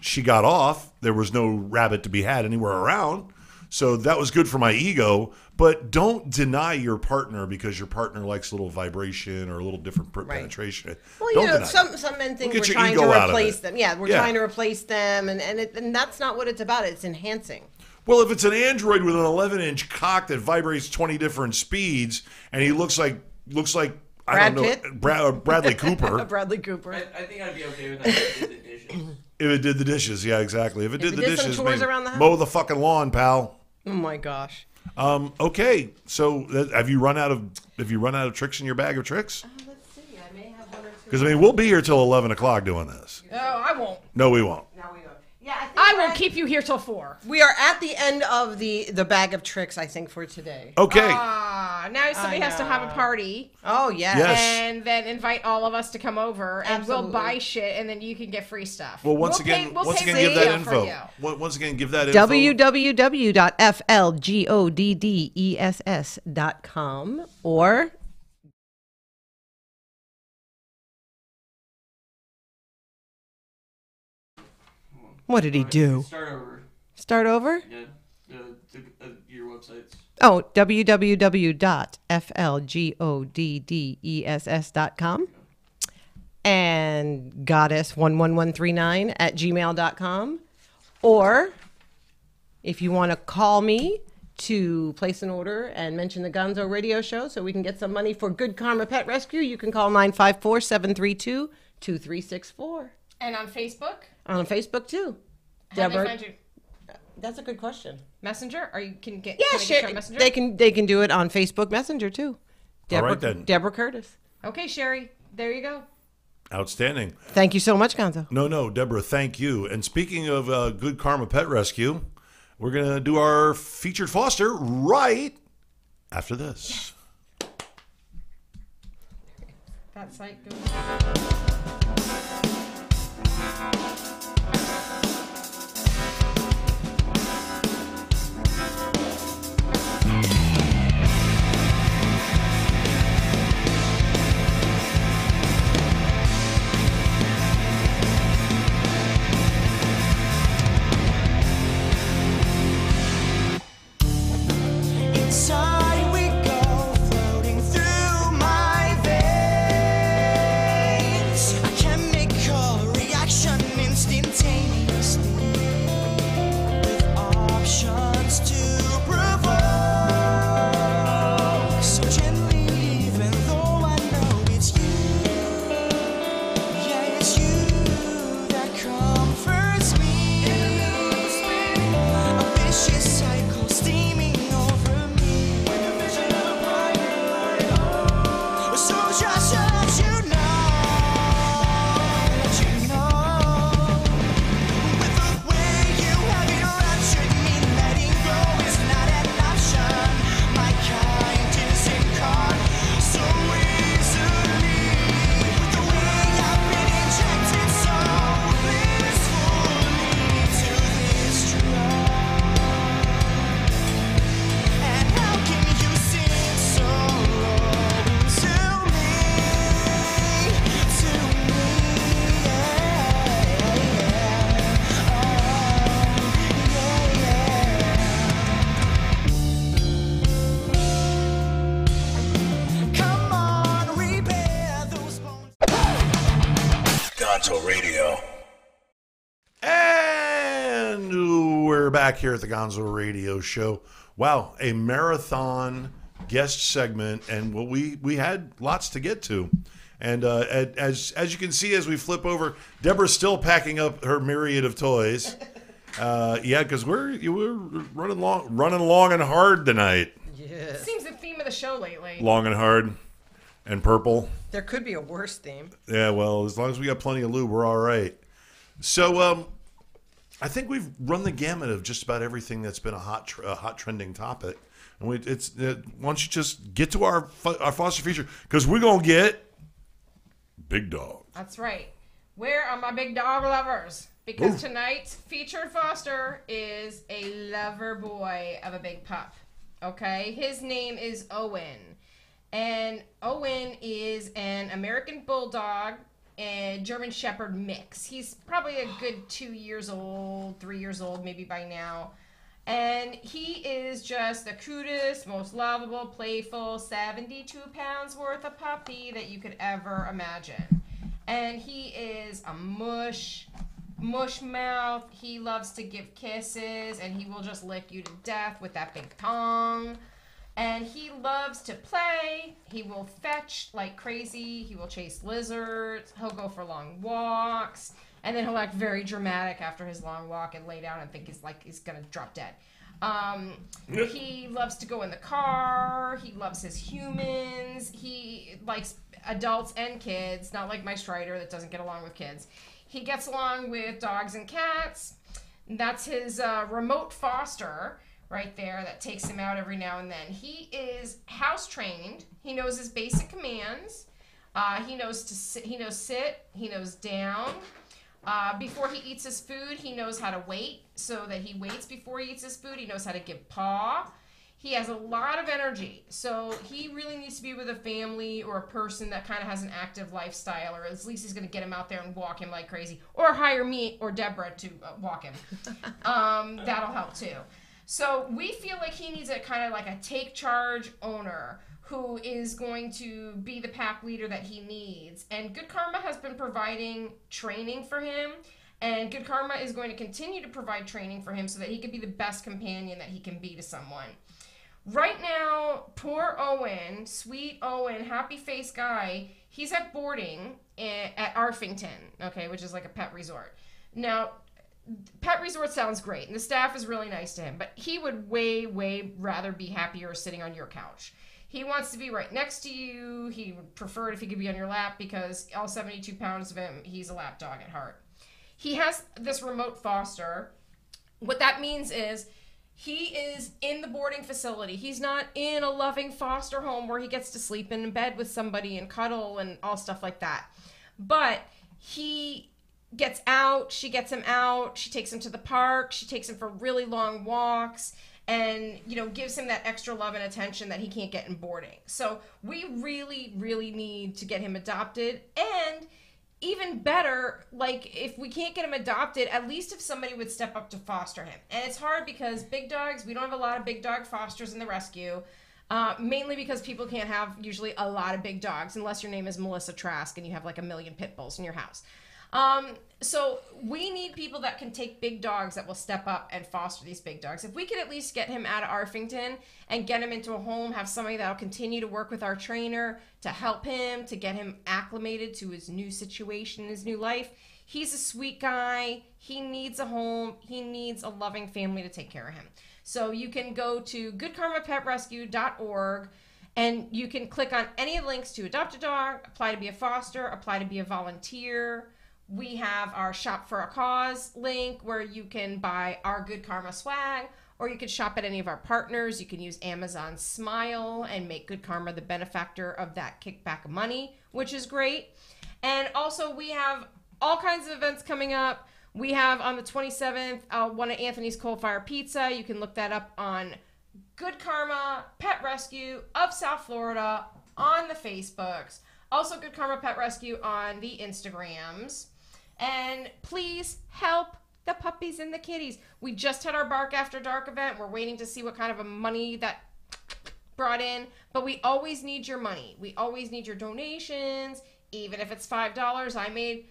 she got off. There was no rabbit to be had anywhere around. So that was good for my ego. But don't deny your partner because your partner likes a little vibration or a little different penetration. Well, some men think we're trying to replace them. Yeah, we're trying to replace them, and that's not what it's about. It's enhancing. Well, if it's an android with an 11-inch cock that vibrates 20 different speeds, and he looks like Bradley Cooper. Bradley Cooper. I think I'd be okay with that if it did the dishes. If it did the dishes, yeah, exactly. If it did the dishes, some chores around the house. mow the fucking lawn, pal. Oh my gosh. Okay, so have you run out of tricks in your bag of tricks? Let's see. I may have one or two. Because we'll be here till 11 o'clock doing this. No, I won't. No, we won't. No, we don't. Yeah, I will keep you here till 4. We are at the end of the bag of tricks, I think, for today. Okay. Now somebody has to have a party. Oh, yeah. Yes. And then invite all of us to come over, and Absolutely. we'll buy shit, and then you can get free stuff. Well, once again, give that info. Once again, give that info. www.flgoddess.com or what did he do? Start over. Start over? Yeah, your websites. Oh, www.flgoddess.com and goddess11139@gmail.com. Or if you want to call me to place an order and mention the Gonzo radio show so we can get some money for Good Karma Pet Rescue, you can call 954-732-2364. And on Facebook? On Facebook too. How do Debra, they find you? that's a good question. Messenger? Or you can get Yeah, Messenger? they can do it on Facebook Messenger too. Debra, All right, then. Debra Curtis. Okay, Sherry. There you go. Outstanding. Thank you so much, Gonzo. No, Deborah, thank you. And speaking of Good Karma Pet Rescue, we're going to do our featured foster right after this. That site goes. Inside we go, floating through my veins. A chemical reaction in Gonzo Radio. And we're back here at the Gonzo Radio Show. Wow, a marathon guest segment, and we had lots to get to. And as you can see, as we flip over, Debra's still packing up her myriad of toys. Yeah, because we're running long and hard tonight. Yeah. Seems the theme of the show lately. Long and hard, and purple. There could be a worse theme. Yeah, well, as long as we got plenty of lube, we're all right. So, I think we've run the gamut of just about everything that's been a hot trending topic. And why don't you just get to our foster feature, because we're gonna get big dog. That's right. Where are my big dog lovers? Because tonight's featured foster is a lover boy of a big pup. Okay, his name is Owen, and Owen is an American Bulldog and German Shepherd mix. He's probably a good 2 years old, 3 years old, maybe by now. And he is just the cutest, most lovable, playful, 72 pounds worth of puppy that you could ever imagine. And he is a mush mouth. He loves to give kisses, and he will just lick you to death with that big tongue. And he loves to play. He will fetch like crazy. He will chase lizards. He'll go for long walks. And then he'll act very dramatic after his long walk and lay down and think he's going to drop dead. He loves to go in the car. He loves his humans. He likes adults and kids, not like my Strider that doesn't get along with kids. He gets along with dogs and cats. That's his remote foster right there that takes him out every now and then. He is house trained. He knows his basic commands. He knows sit. He knows down. Before he eats his food, he knows how to wait, so that he waits before he eats his food. He knows how to give paw. He has a lot of energy, so he really needs to be with a family or a person that kind of has an active lifestyle, or at least he's going to get him out there and walk him like crazy, or hire me or Debra to walk him. That'll help too. So we feel like he needs a kind of like a take charge owner who is going to be the pack leader that he needs. And Good Karma has been providing training for him, and Good Karma is going to continue to provide training for him so that he can be the best companion that he can be to someone. Right now, poor Owen, sweet Owen, happy face guy, he's at boarding at Arfington, okay, which is like a pet resort. Now, pet resort sounds great, and the staff is really nice to him, but he would way, way rather be happier sitting on your couch. He wants to be right next to you. He would prefer it if he could be on your lap, because all 72 pounds of him, he's a lap dog at heart. He has this remote foster. What that means is he is in the boarding facility. He's not in a loving foster home where he gets to sleep in bed with somebody and cuddle and all stuff like that. But he gets out. She gets him out. She takes him to the park. She takes him for really long walks, and, you know, gives him that extra love and attention that he can't get in boarding. So we really, really need to get him adopted. And even better, like, if we can't get him adopted, at least if somebody would step up to foster him. And it's hard because big dogs, we don't have a lot of big dog fosters in the rescue, mainly because people can't have usually a lot of big dogs unless your name is Melissa Trask and you have like 1 million pit bulls in your house. So we need people that can take big dogs that will step up and foster these big dogs. If we could at least get him out of Arfington and get him into a home, have somebody that'll continue to work with our trainer to help him, to get him acclimated to his new situation, his new life. He's a sweet guy. He needs a home. He needs a loving family to take care of him. So you can go to goodkarmapetrescue.org, and you can click on any links to adopt a dog, apply to be a foster, apply to be a volunteer. We have our Shop for a Cause link where you can buy our Good Karma swag, or you can shop at any of our partners. You can use Amazon Smile and make Good Karma the benefactor of that kickback money, which is great. And also we have all kinds of events coming up. We have on the 27th, one at Anthony's Coal Fire Pizza. You can look that up on Good Karma Pet Rescue of South Florida on the Facebooks. Also Good Karma Pet Rescue on the Instagrams. And please help the puppies and the kitties. We just had our Bark After Dark event. We're waiting to see what kind of a money that brought in. But we always need your money. We always need your donations. Even if it's $5, I made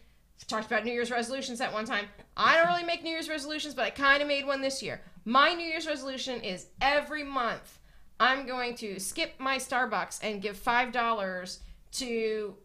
Talked about New Year's resolutions at one time. I don't really make New Year's resolutions, but I kind of made one this year. My New Year's resolution is every month I'm going to skip my Starbucks and give $5 to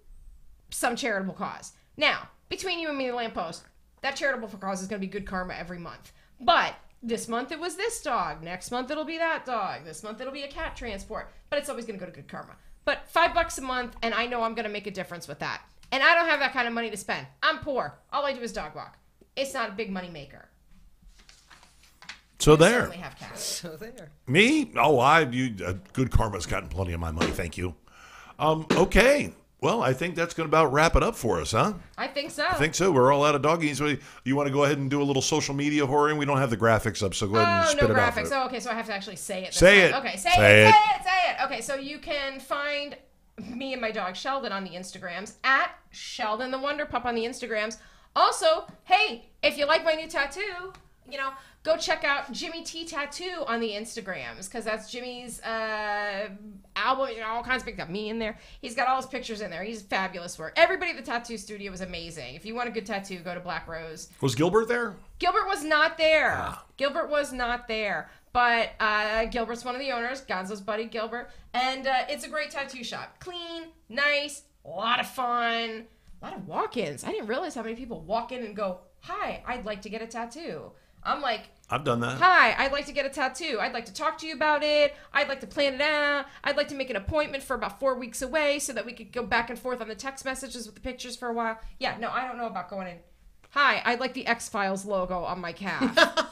some charitable cause. Now, between you and me, the lamppost, that charitable cause is going to be good karma every month. But this month it was this dog. Next month it'll be that dog. This month it'll be a cat transport. But it's always going to go to good karma. But $5 a month, and I know I'm going to make a difference with that. And I don't have that kind of money to spend. I'm poor. All I do is dog walk. It's not a big money maker. So there. Certainly have cash. So there. Me? Oh, good karma's gotten plenty of my money. Thank you. Okay. Well, I think that's going to about wrap it up for us, huh? I think so. I think so. We're all out of doggies. So you want to go ahead and do a little social media whoring? We don't have the graphics up, so go ahead and spit it out. Oh, no graphics. Oh, okay, so I have to actually say it. Say it. Okay, say it. Okay, so you can find me and my dog Sheldon on the Instagrams, at Sheldon the Wonder Pup on the Instagrams. Also, hey, if you like my new tattoo, go check out Jimmy T Tattoo on the Instagrams, because that's Jimmy's album, all kinds of stuff. Me in there. He's got all his pictures in there. He's fabulous work. Everybody at the tattoo studio was amazing. If you want a good tattoo, go to Black Rose. Was Gilbert there? Gilbert was not there. Gilbert was not there. But Gilbert's one of the owners, Gonzo's buddy Gilbert. And it's a great tattoo shop. Clean, nice, a lot of fun, a lot of walk-ins. I didn't realize how many people walk in and go, hi, I'd like to get a tattoo. I'm like, I've done that. Hi, I'd like to get a tattoo. I'd like to talk to you about it. I'd like to plan it out. I'd like to make an appointment for about 4 weeks away so that we could go back and forth on the text messages with the pictures for a while. Yeah, no, I don't know about going in. Hi, I'd like the X-Files logo on my calf.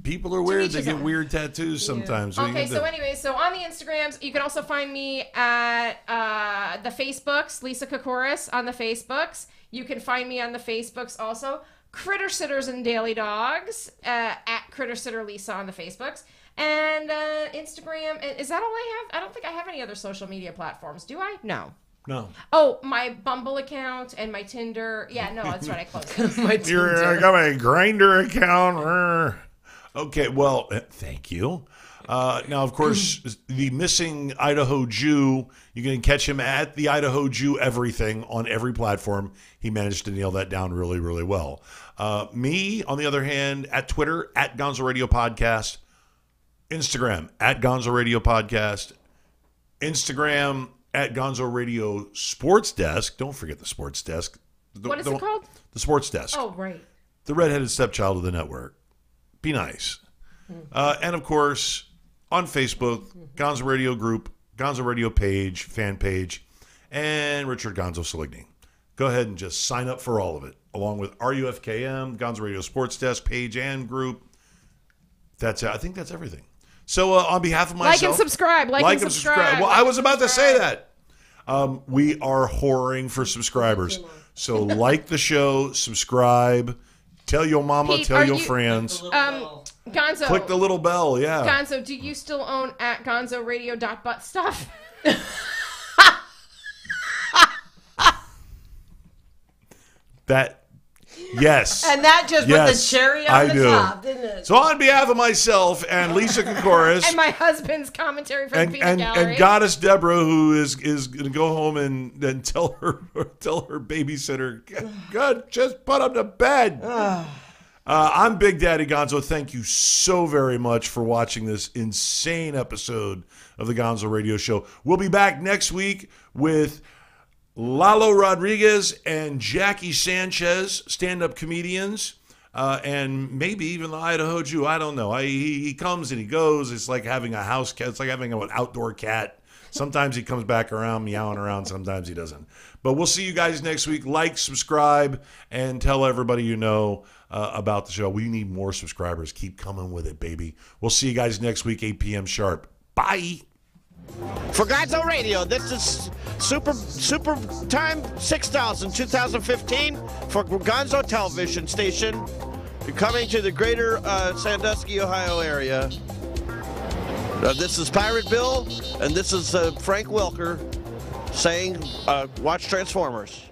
People are weird. They get weird tattoos sometimes. Yeah. Okay, so anyway, so on the Instagrams, you can also find me at the Facebooks, Lisa Kokoris on the Facebooks. You can find me on the Facebooks also. Critter Sitters and Daily Dogs at Critter Sitter Lisa on the Facebooks. And Instagram. Is that all I have? I don't think I have any other social media platforms. Do I? No. No. Oh, my Bumble account and my Tinder. Yeah, no, that's right. I closed it. My Tinder. I got my Grindr account. Okay, well, thank you. Now, of course, the missing Idaho Jew, you can catch him at the Idaho Jew everything on every platform. He managed to nail that down really, really well. Me, on the other hand, at Twitter, at Gonzo Radio Podcast. Instagram, at Gonzo Radio Podcast. Instagram, at Gonzo Radio Sports Desk. Don't forget the Sports Desk. What is it called? The Sports Desk. Oh, right. The redheaded stepchild of the network. Be nice. And, of course, on Facebook, Gonzo Radio Group, Gonzo Radio page, fan page, and Richard Gonzo Seligny. Go ahead and just sign up for all of it, along with RUFKM, Gonzo Radio Sports Desk page and group. That's it. I think that's everything. So on behalf of myself... Like and subscribe. Like and subscribe. Well, I was about to say that. We are whoring for subscribers. So like the show, subscribe... Tell your mama, Pete, tell your friends. Gonzo. Click the little bell, yeah. Gonzo, do you still own at gonzoradio.buttstuff? Yes. And that just put the cherry on the top, didn't it? So on behalf of myself and Lisa Kokoris. And my husband's commentary from the Peanut Gallery. And Goddess Debra, who is going to go home and tell her babysitter, God, just put him to bed. I'm Big Daddy Gonzo. Thank you so very much for watching this insane episode of the Gonzo Radio Show. We'll be back next week with Lalo Rodriguez and Jackie Sanchez, stand-up comedians, and maybe even the Idaho Jew. I don't know. He comes and he goes. It's like having a house cat. It's like having an outdoor cat. Sometimes he comes back around, meowing around. Sometimes he doesn't. But we'll see you guys next week. Like, subscribe, and tell everybody you know about the show. We need more subscribers. Keep coming with it, baby. We'll see you guys next week, 8 p.m. sharp. Bye. For Gonzo Radio, this is Super Time 6000 2015 for Gonzo Television Station. You're coming to the greater Sandusky, Ohio area. This is Pirate Bill, and this is Frank Welker saying, watch Transformers.